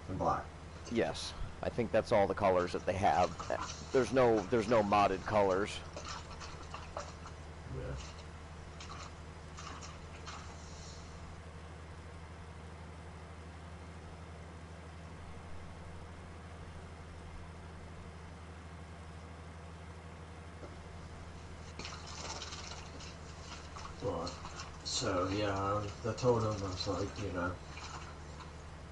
B: and black.
A: Yes, I think that's all the colors that they have. There's no modded colors.
B: Yeah. But, so yeah, I told him,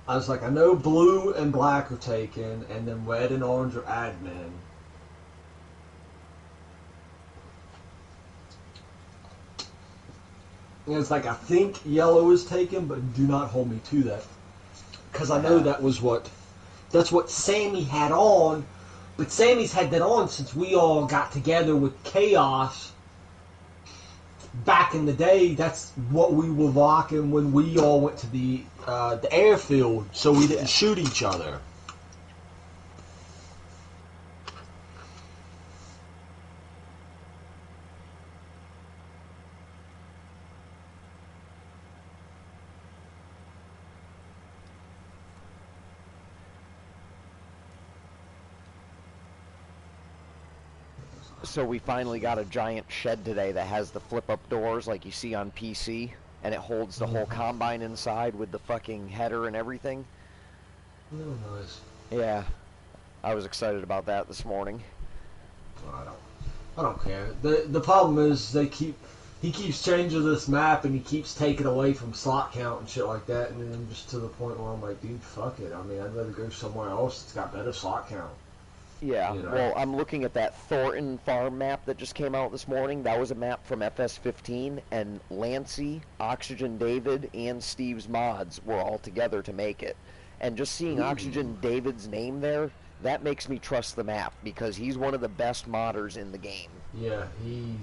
B: I was like, I know blue and black are taken, and then red and orange are admin. And it's like, I think yellow is taken, but do not hold me to that. Because I know that's what Sammy had on, but Sammy's had that on since we all got together with Chaos back in the day. That's what we were rocking when we all went to the airfield, so we didn't shoot each other.
A: So we finally got a giant shed today that has the flip-up doors like you see on PC, and it holds the whole combine inside with the fucking header and everything.
B: Oh, nice.
A: Yeah, I was excited about that this morning.
B: Well, I don't care. The problem is he keeps changing this map, and he keeps taking away from slot count and shit like that, and then just to the point where I'm like, dude, fuck it. I mean, I'd rather go somewhere else that's got better slot count.
A: Yeah,
B: You know.
A: well, I'm looking at that Thornton farm map that just came out this morning. That was a map from FS15, and Lancey, Oxygen David, and Steve's mods were all together to make it. And just seeing
B: Ooh.
A: Oxygen David's name there, that makes me trust the map, because he's one of the best modders in the game.
B: Yeah, he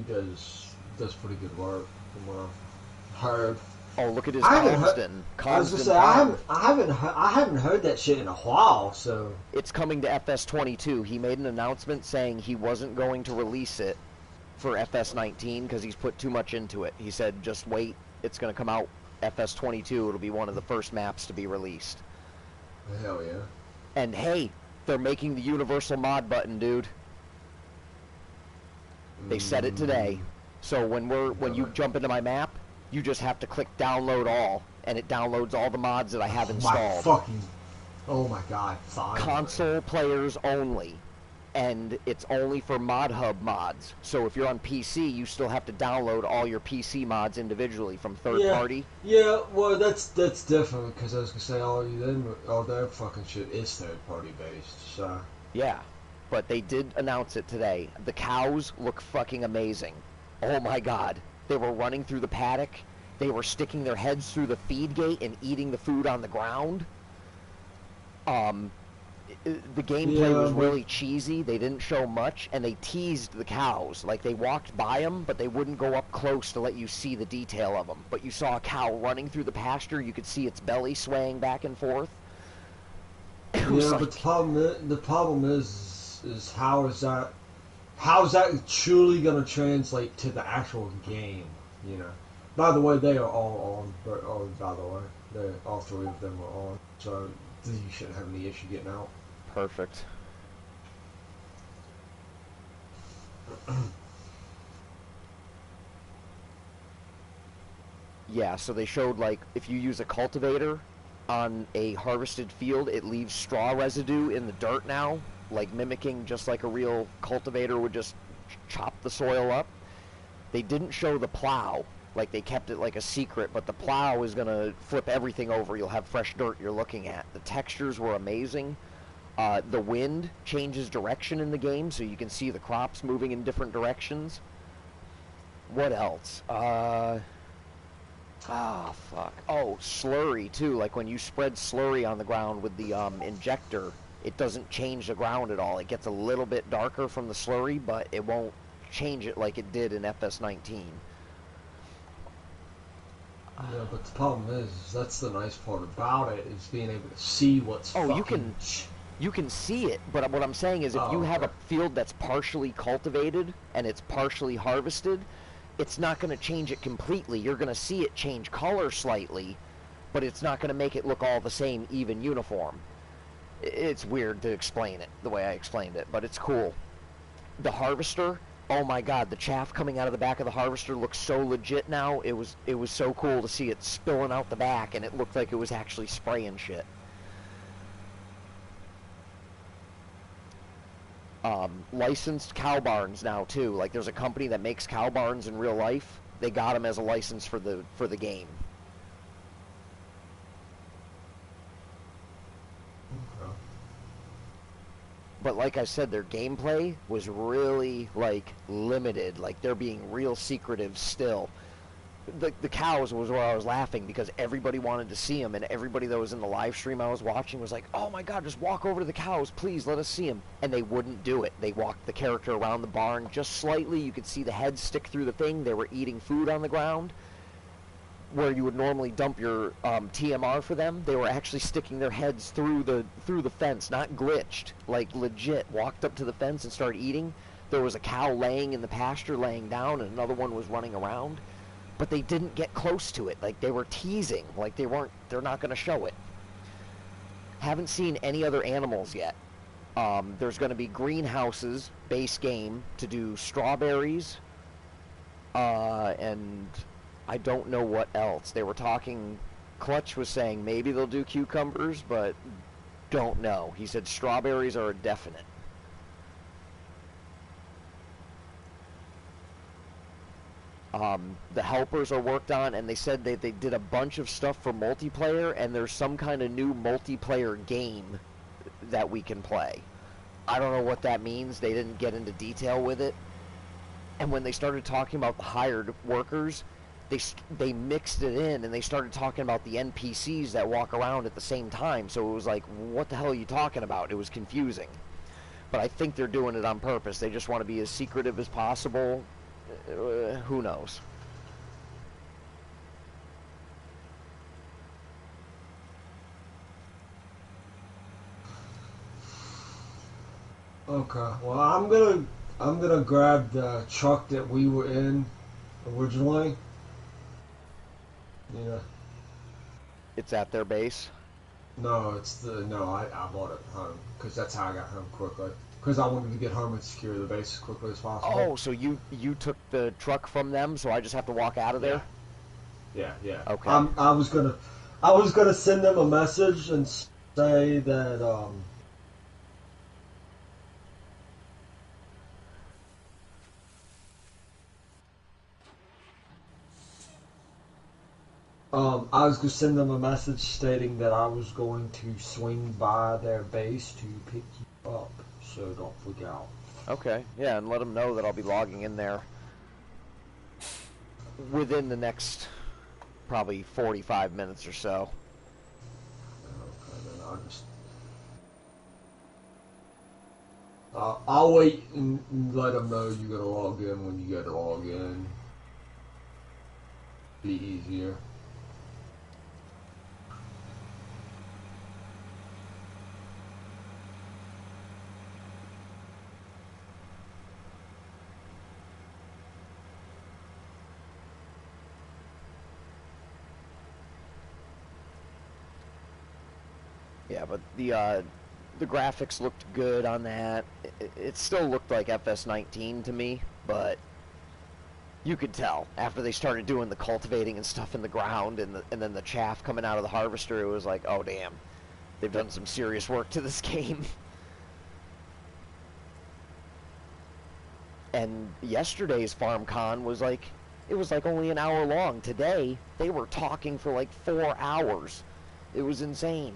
B: does pretty good work from what I've heard.
A: Oh, look at his
B: I haven't heard-
A: Constant.
B: I was gonna
A: Constant
B: say
A: farm.
B: I haven't heard that shit in a while. So
A: It's coming to FS22. He made an announcement saying he wasn't going to release it for FS19 because he's put too much into it. He said, just wait, it's going to come out FS22. It'll be one of the first maps to be released.
B: hell yeah.
A: And hey, they're making the universal mod button, dude. They said it today. So when you jump into my map, you just have to click download all, and it downloads all the mods that I have installed.
B: Oh my god, finally.
A: Console players only, and it's only for ModHub mods. So if you're on PC, you still have to download all your PC mods individually from third party.
B: Yeah, well that's different because I was gonna say all their fucking shit is third party based. So
A: Yeah, but they did announce it today. The cows look fucking amazing. Oh my god. They were running through the paddock. They were sticking their heads through the feed gate and eating the food on the ground. The gameplay was really cheesy. They didn't show much, and they teased the cows. Like, they walked by them, but they wouldn't go up close to let you see the detail of them. But you saw a cow running through the pasture. You could see its belly swaying back and forth.
B: Yeah, but the problem is how's that truly gonna translate to the actual game? You know. By the way, they are all on. By the way, all three of them are on. So you shouldn't have any issue getting out.
A: Perfect. Yeah, so they showed, like, if you use a cultivator on a harvested field, it leaves straw residue in the dirt now, like mimicking just like a real cultivator would just chop the soil up. They didn't show the plow, like they kept it like a secret, but the plow is going to flip everything over. You'll have fresh dirt you're looking at. The textures were amazing. The wind changes direction in the game, so you can see the crops moving in different directions. What else? Fuck. Oh, slurry, too. Like, when you spread slurry on the ground with the injector, it doesn't change the ground at all. It gets a little bit darker from the slurry, but it won't change it like it did in FS19.
B: Yeah, but the problem is that's the nice part about it, is being able to see what's
A: Oh,
B: fucking...
A: you can see it, but what I'm saying is if you have a field that's partially cultivated and it's partially harvested, it's not going to change it completely. You're going to see it change color slightly, but it's not going to make it look all the same, even uniform. It's weird to explain it the way I explained it, but it's cool. The harvester, oh my god, the chaff coming out of the back of the harvester looks so legit now. It was so cool to see it spilling out the back, and it looked like it was actually spraying shit. Licensed cow barns now too. Like, there's a company that makes cow barns in real life. They got them as a license for the game.
B: Okay.
A: But like I said, their gameplay was really, like, limited. Like, they're being real secretive still. The cows was where I was laughing, because everybody wanted to see them, and everybody that was in the live stream I was watching was like, oh my god, just walk over to the cows, please, let us see them. And they wouldn't do it. They walked the character around the barn just slightly. You could see the head stick through the thing. They were eating food on the ground. Where you would normally dump your TMR for them, they were actually sticking their heads through the fence, not glitched, like legit. Walked up to the fence and started eating. There was a cow laying in the pasture, laying down, and another one was running around. But they didn't get close to it. Like, they were teasing. Like, they're not going to show it. Haven't seen any other animals yet. There's going to be greenhouses, base game, to do strawberries. And I don't know what else. They were talking, Clutch was saying maybe they'll do cucumbers, but don't know. He said strawberries are a definite. The helpers are worked on, and they said they did a bunch of stuff for multiplayer, and there's some kind of new multiplayer game that we can play. I don't know what that means. They didn't get into detail with it. And when they started talking about the hired workers, they mixed it in, and they started talking about the NPCs that walk around at the same time. So it was like, what the hell are you talking about? It was confusing. But I think they're doing it on purpose. They just want to be as secretive as possible. Who knows?
B: Okay, well, I'm gonna grab the truck that we were in originally. Yeah.
A: It's at their base?
B: No, I bought it home because that's how I got home quickly. Because I wanted to get home and secure the base as quickly as possible.
A: Oh, so you took the truck from them, so I just have to walk out of there?
B: Yeah.
A: Okay.
B: I was gonna send them a message and say that I was gonna send them a message stating that I was going to swing by their base to pick you up. So don't freak out.
A: Okay, yeah, and let them know that I'll be logging in there within the next probably 45 minutes or so.
B: Okay, then I'll wait and let them know you gotta log in when you gotta log in. Be easier.
A: Yeah, but the graphics looked good on that. It still looked like FS19 to me, but you could tell after they started doing the cultivating and stuff in the ground, and then the chaff coming out of the harvester. It was like, oh damn, they've done some serious work to this game. And yesterday's FarmCon was like, it was like only an hour long. Today they were talking for like 4 hours. It was insane.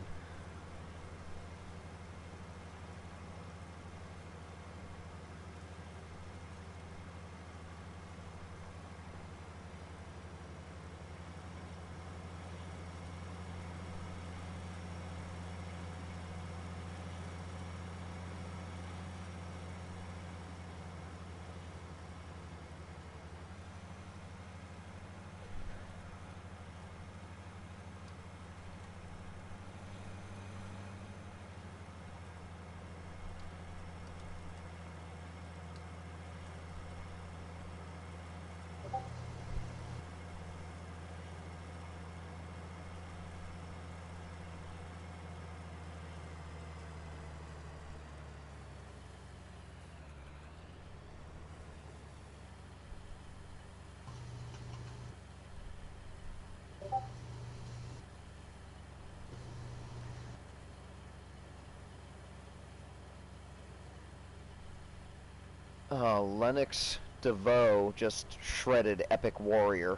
A: Lennox DeVoe just shredded Epic Warrior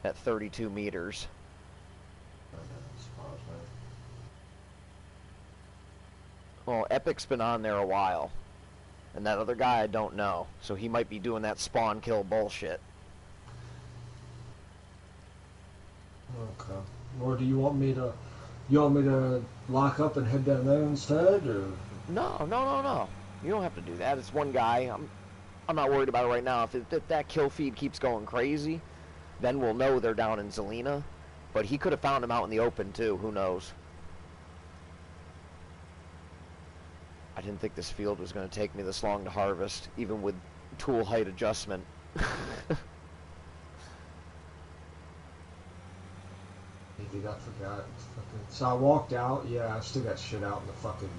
A: at 32 meters.
B: That doesn't surprise me.
A: Well, Epic's been on there a while. And that other guy I don't know. So he might be doing that spawn kill bullshit.
B: Okay. Or do you want me to? You want me to lock up and head down there instead, or?
A: No. You don't have to do that. It's one guy. I'm not worried about it right now. If that kill feed keeps going crazy, then we'll know they're down in Zelina. But he could have found him out in the open too. Who knows? I didn't think this field was going to take me this long to harvest, even with tool height adjustment.
B: Maybe I forgot. So I walked out. Yeah, I still got shit out in the fucking.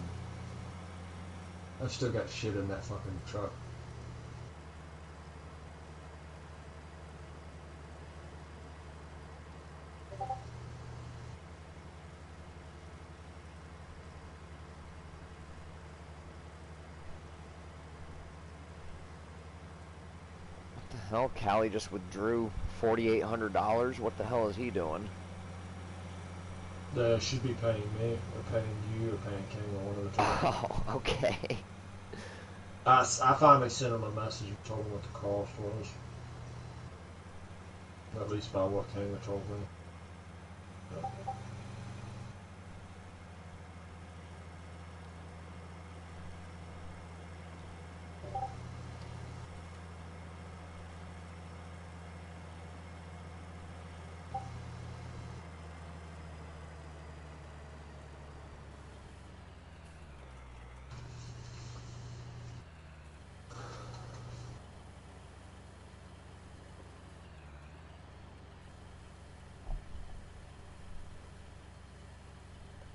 B: I still got shit in that fucking truck.
A: What the hell? Callie just withdrew $4,800. What the hell is he doing?
B: They should be paying me, or paying you, or paying King, or one of the two.
A: Oh, okay.
B: I finally sent him a message and told him what the cost was. At least by what King told me.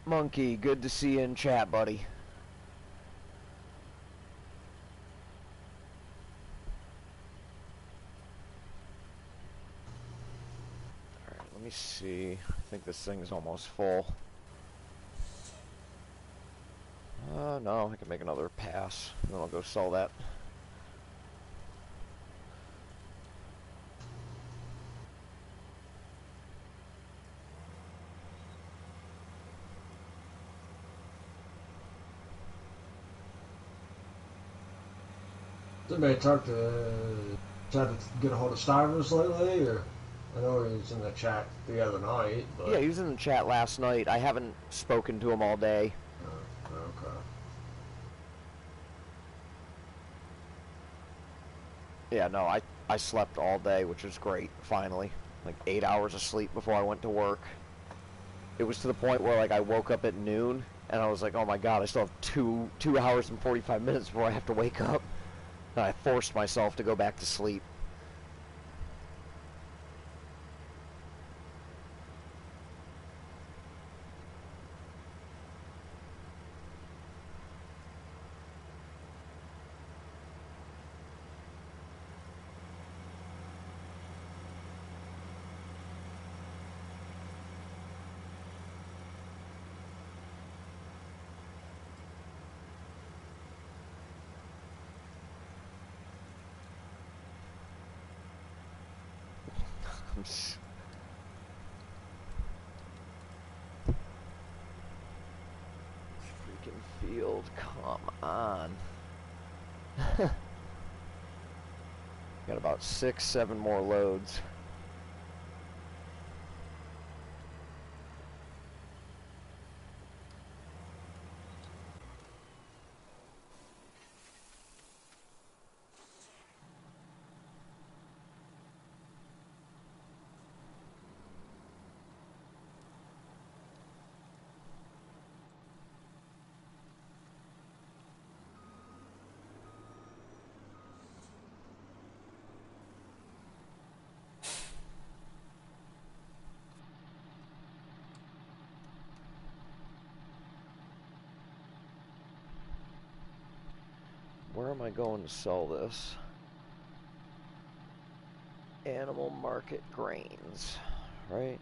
A: Monkey, good to see you in chat, buddy. Alright, let me see. I think this thing is almost full. No, I can make another pass. Then I'll go sell that.
B: Somebody tried to get a hold of Stivers lately, or I know he was in the chat the other night. But...
A: Yeah, he was in the chat last night. I haven't spoken to him all day.
B: Okay.
A: Yeah, no, I slept all day, which was great, finally. Like 8 hours of sleep before I went to work. It was to the point where, like, I woke up at noon, and I was like, oh my god, I still have 2 hours and 45 minutes before I have to wake up. And I forced myself to go back to sleep. Freaking field, come on. Got about 6, 7 more loads. Where am I going to sell this? Animal Market Grains, right?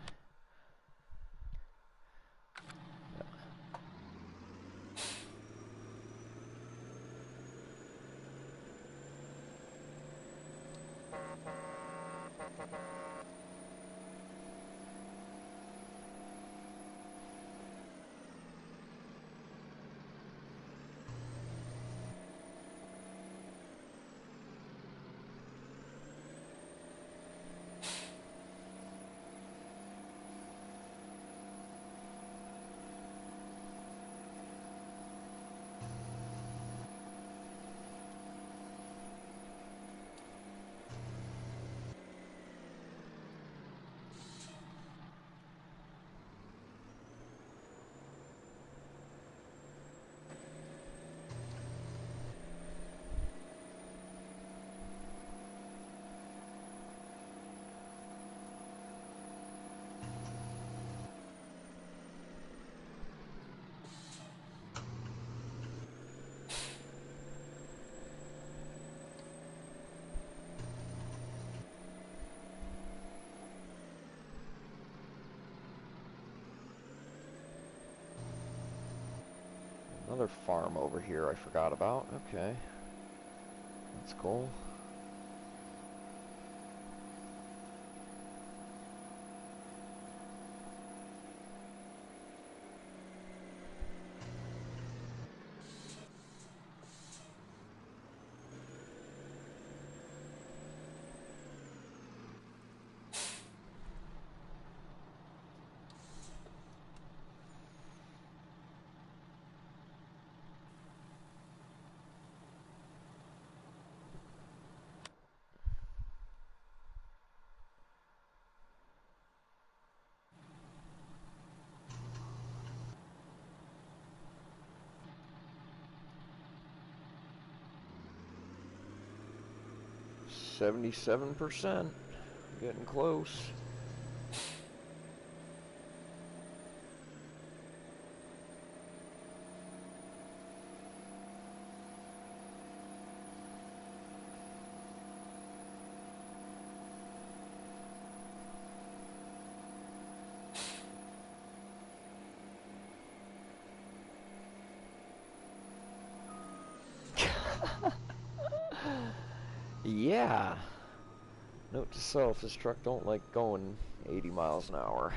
A: another farm over here I forgot about. Okay. That's cool. %77. Getting close. Yeah. Note to self, this truck don't like going 80 miles an hour.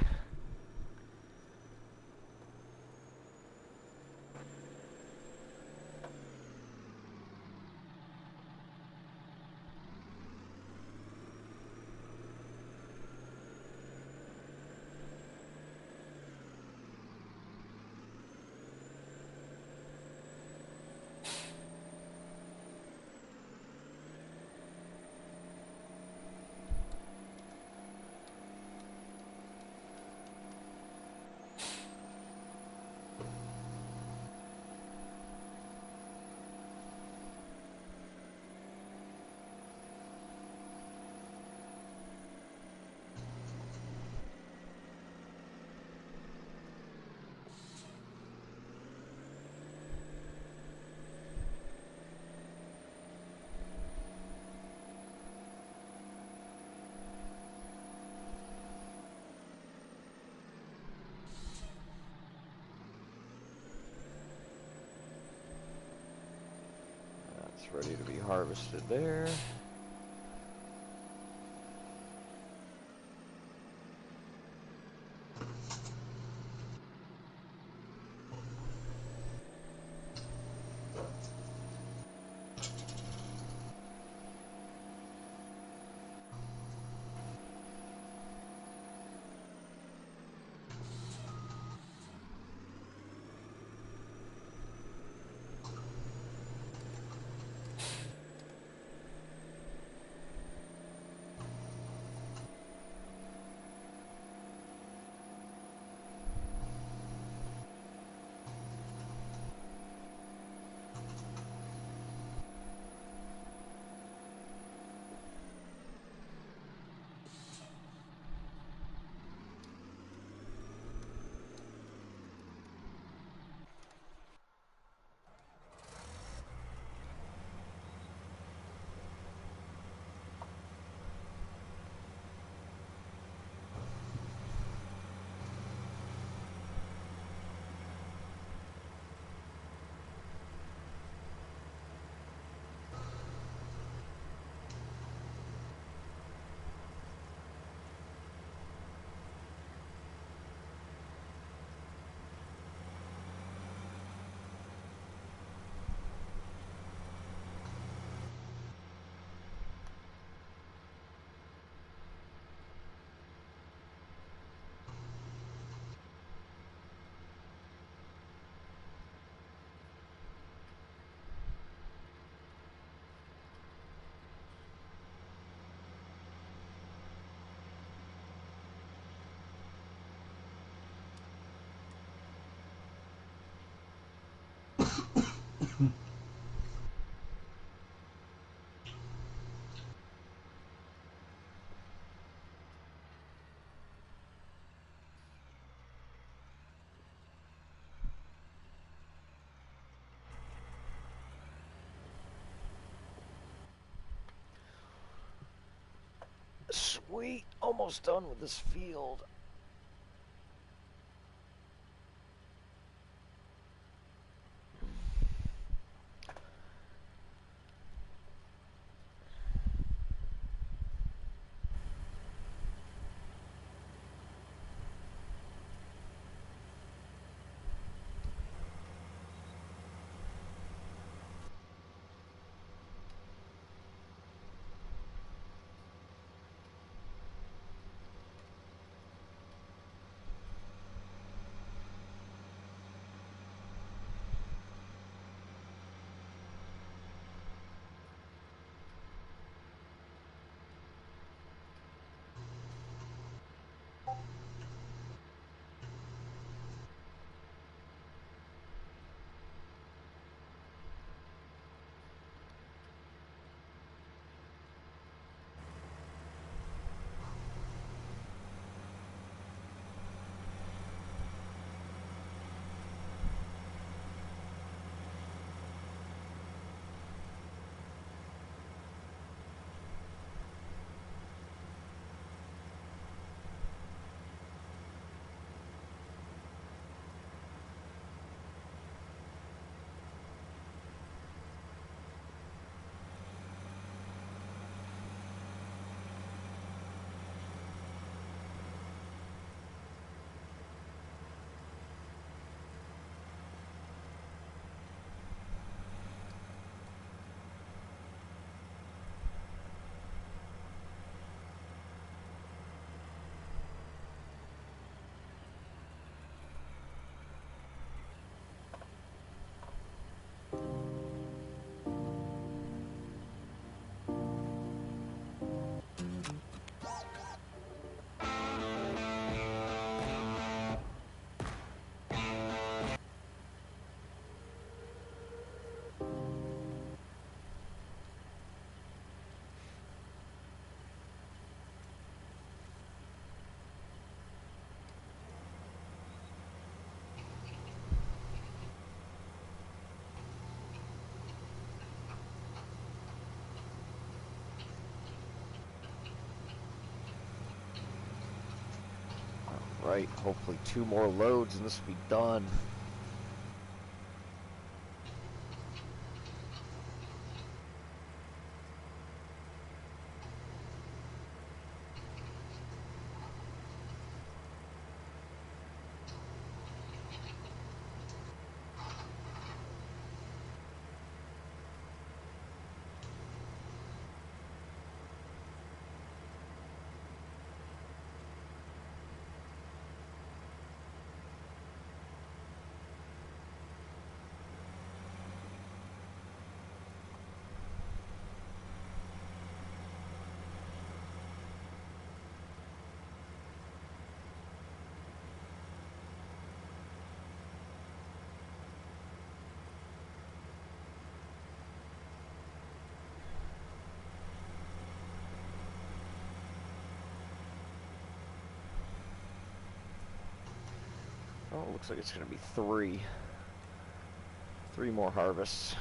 A: That's ready to be harvested there. Sweet, almost done with this field. Right, hopefully 2 more loads and this will be done. Oh, it looks like it's going to be 3. 3 more harvests.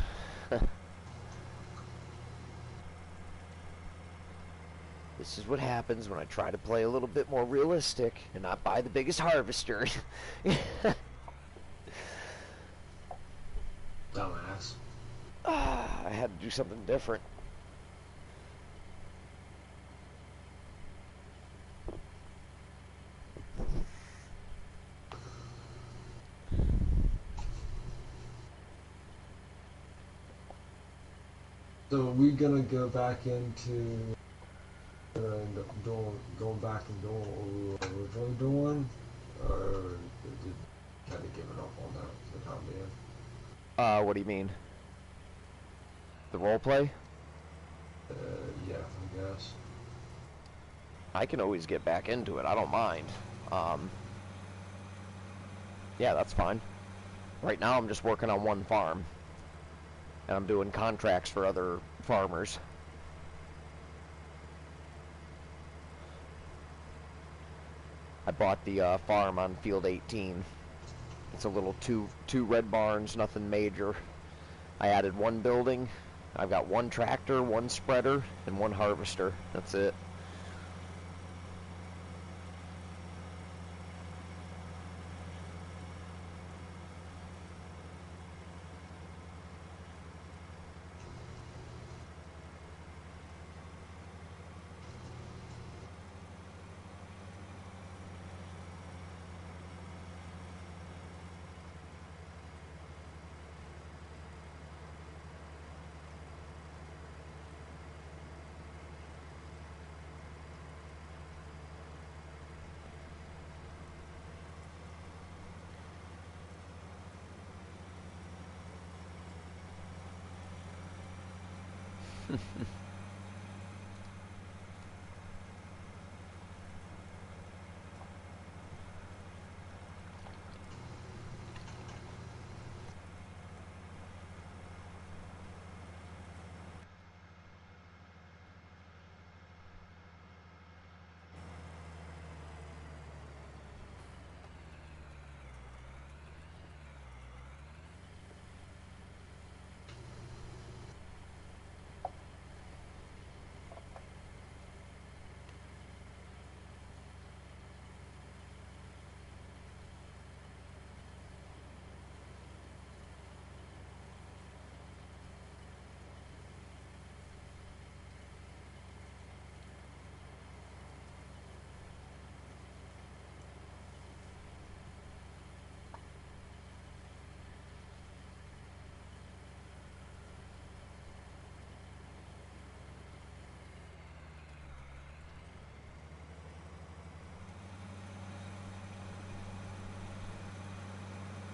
A: This is what happens when I try to play a little bit more realistic and not buy the biggest harvester.
B: Dumbass.
A: I had to do something different.
B: So are we gonna go back into going back and doing what we were originally doing, or did kind of giving up on that for the time being?
A: What do you mean? The roleplay?
B: Yeah, I guess.
A: I can always get back into it. I don't mind. Yeah, that's fine. Right now I'm just working on one farm. And I'm doing contracts for other farmers. I bought the farm on Field 18. It's a little two red barns, nothing major. I added 1 building. I've got 1 tractor, 1 spreader, and 1 harvester. That's it.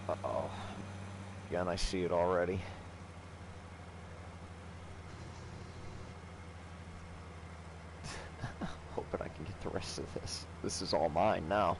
A: Uh-oh. Again, I see it already. Hoping I can get the rest of this. This is all mine now.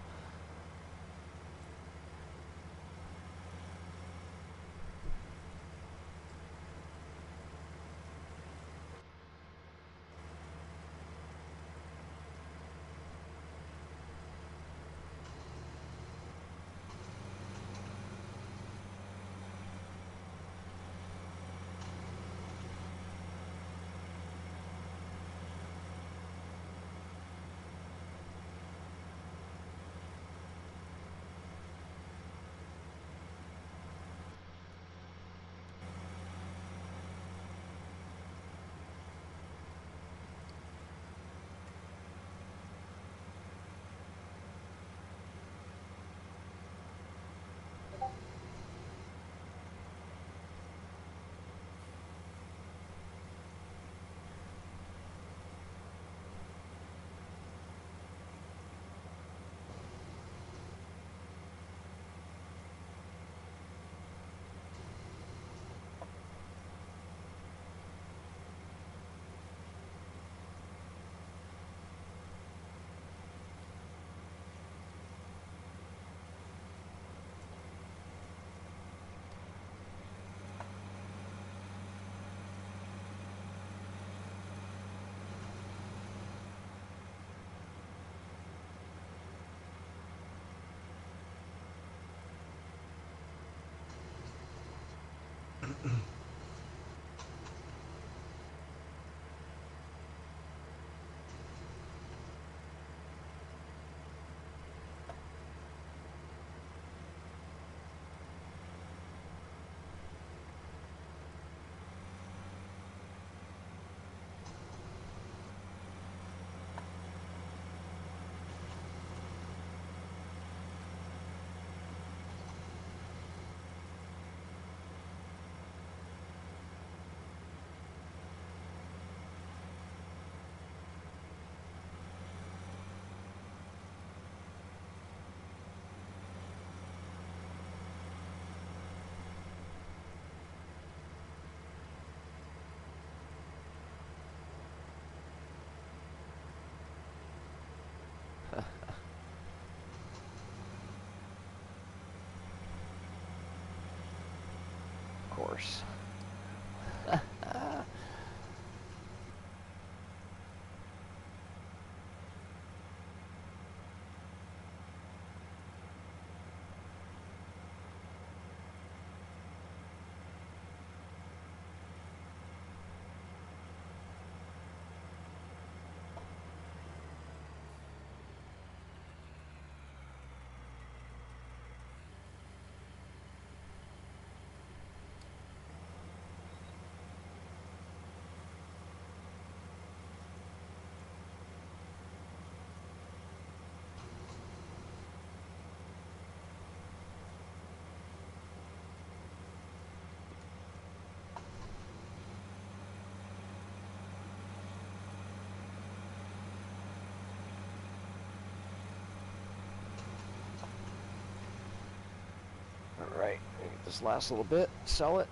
A: this last little bit, sell it.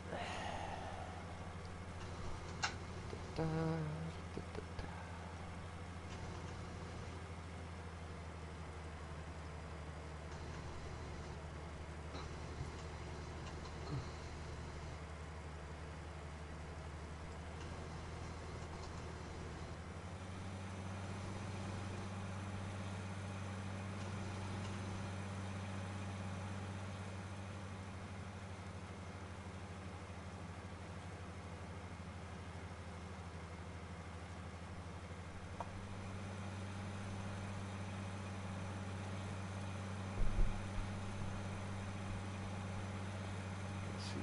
A: Da, da, da, da.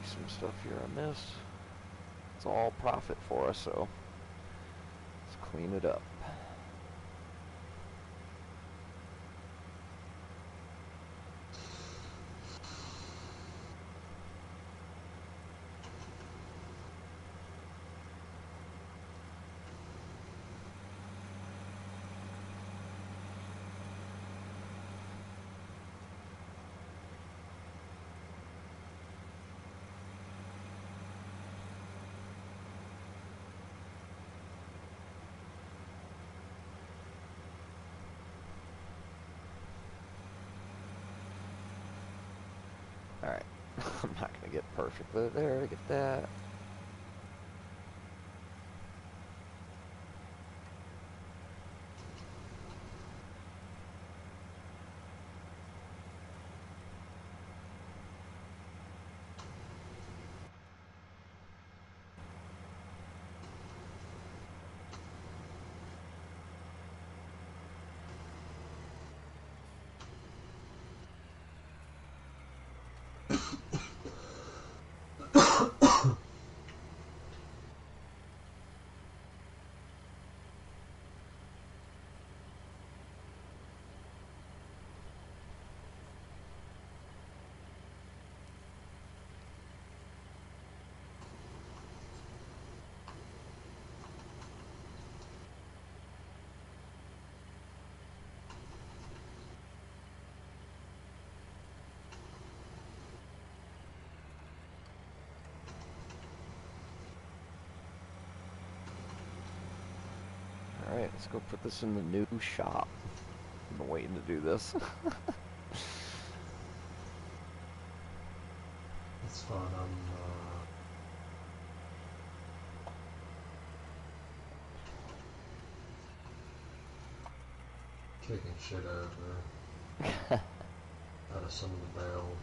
A: Some stuff here on this. It's all profit for us, so let's clean it up. Alright, I'm not going to get perfect with it there, get that. Alright, let's go put this in the new shop. I've been waiting to do this.
B: It's fun. I'm kicking shit over out of some of the barrels.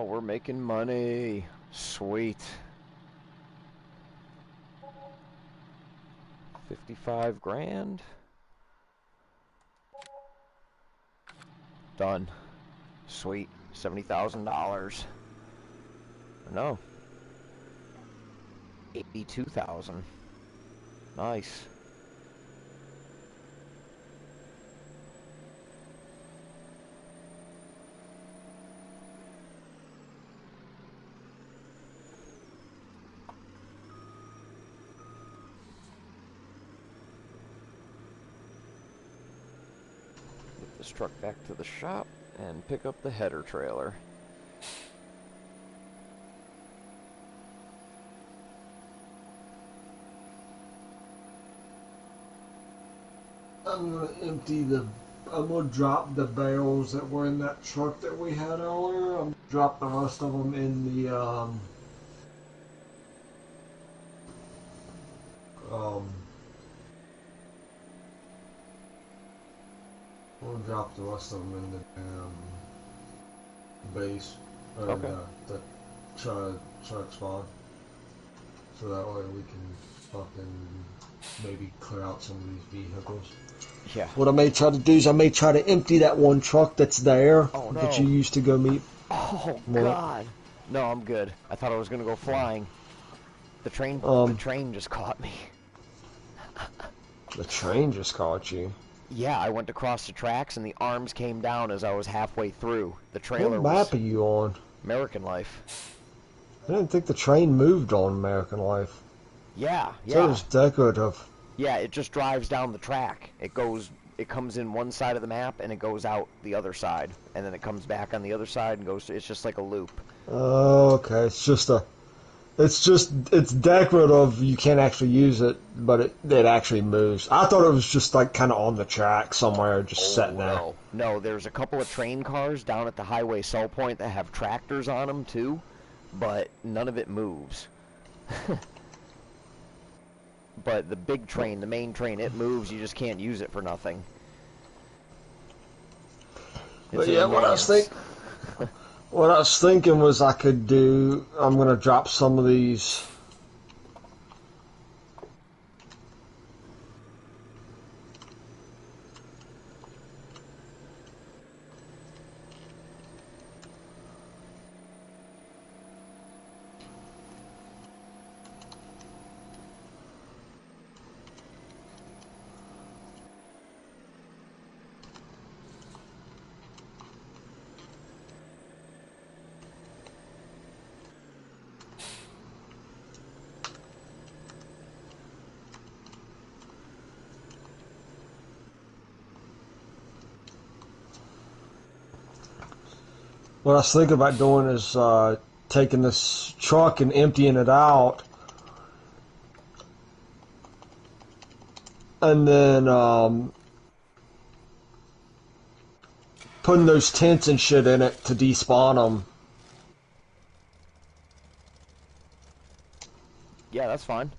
A: Oh, we're making money. Sweet. 55 grand. Done. Sweet. $70,000. No. 82,000. Nice. Get this truck back to the shop and pick up the header trailer.
B: I'm gonna drop the barrels that were in that truck that we had earlier. I'm gonna drop the rest of them in the I'm gonna drop the rest of them in the base or
A: Okay.
B: the truck spawn, so that way we can fucking maybe clear out some of these vehicles.
A: Yeah.
B: What I may try to do is I may try to empty that one truck that's there
A: Oh,
B: that
A: no.
B: you used to go meet.
A: Oh,
B: What?
A: God. No, I'm good. I thought I was gonna go flying. The train just caught me.
B: The train just caught you.
A: Yeah, I went to cross the tracks and the arms came down as I was halfway through. The trailer
B: What map
A: was
B: are you on?
A: American Life.
B: I didn't think the train moved on American Life.
A: Yeah,
B: So it
A: yeah.
B: was decorative.
A: Yeah, it just drives down the track. It comes in one side of the map and it goes out the other side. And then it comes back on the other side and it's just like a loop.
B: Oh, okay. It's decorative. You can't actually use it, but it actually moves. I thought it was just like kind of on the track somewhere, just sitting there.
A: No. No, there's a couple of train cars down at the highway sell point that have tractors on them too, but none of it moves. But the big train, the main train, it moves. You just can't use it for nothing.
B: But yeah, what I was thinking was I'm gonna drop some of these. What I was thinking about doing is taking this truck and emptying it out, and then putting those tents and shit in it to despawn them.
A: Yeah, that's fine.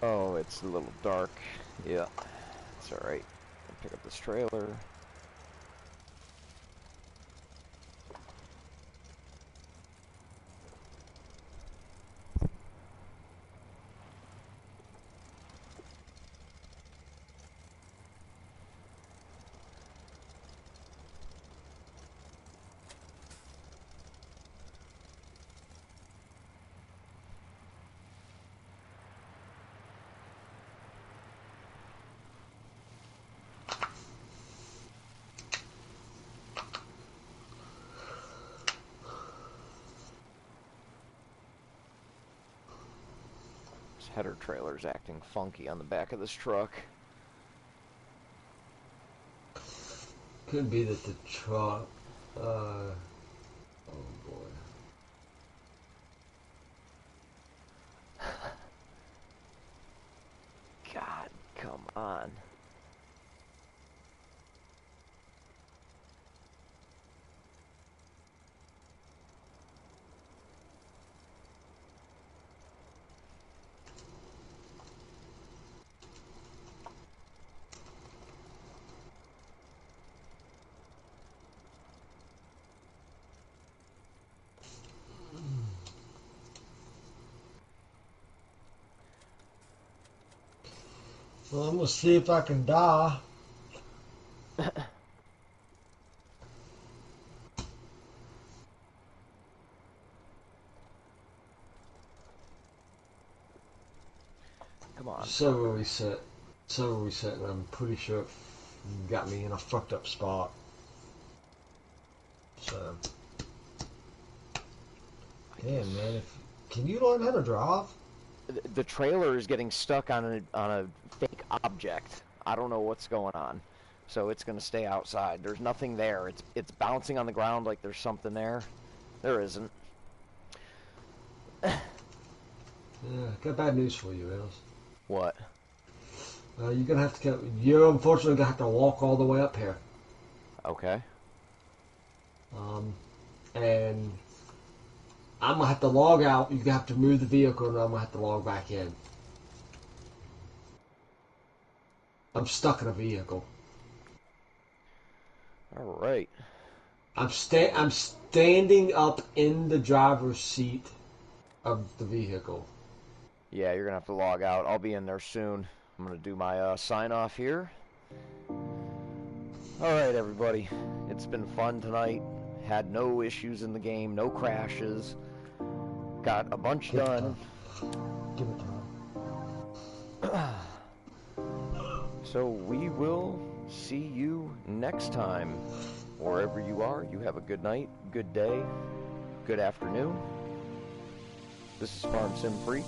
A: Oh, it's a little dark. Yeah, it's alright. Pick up this trailer. header trailer's acting funky on the back of this truck.
B: Could be that the truck. Oh boy.
A: God, come on.
B: Well, I'm gonna see if I can die.
A: Come on.
B: Server reset. Server reset, and I'm pretty sure it got me in a fucked up spot. So. Damn, man. Can you learn how to drive?
A: The trailer is getting stuck on a fake object. I don't know what's going on. So it's gonna stay outside. There's nothing there. It's bouncing on the ground like there's something there. There isn't.
B: Yeah, got bad news for you, Els.
A: What?
B: You're gonna have to. You're unfortunately gonna have to walk all the way up here.
A: Okay.
B: And I'm gonna have to log out. You have to move the vehicle, and I'm gonna have to log back in. I'm stuck in a vehicle.
A: All right.
B: I'm standing up in the driver's seat of the vehicle.
A: Yeah, you're gonna have to log out. I'll be in there soon. I'm gonna do my sign off here. All right, everybody. It's been fun tonight. Had no issues in the game, no crashes. Got a bunch done.
B: Give it time.
A: So we will see you next time. Wherever you are, you have a good night, good day, good afternoon. This is Farm Sim Freak,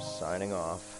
A: signing off.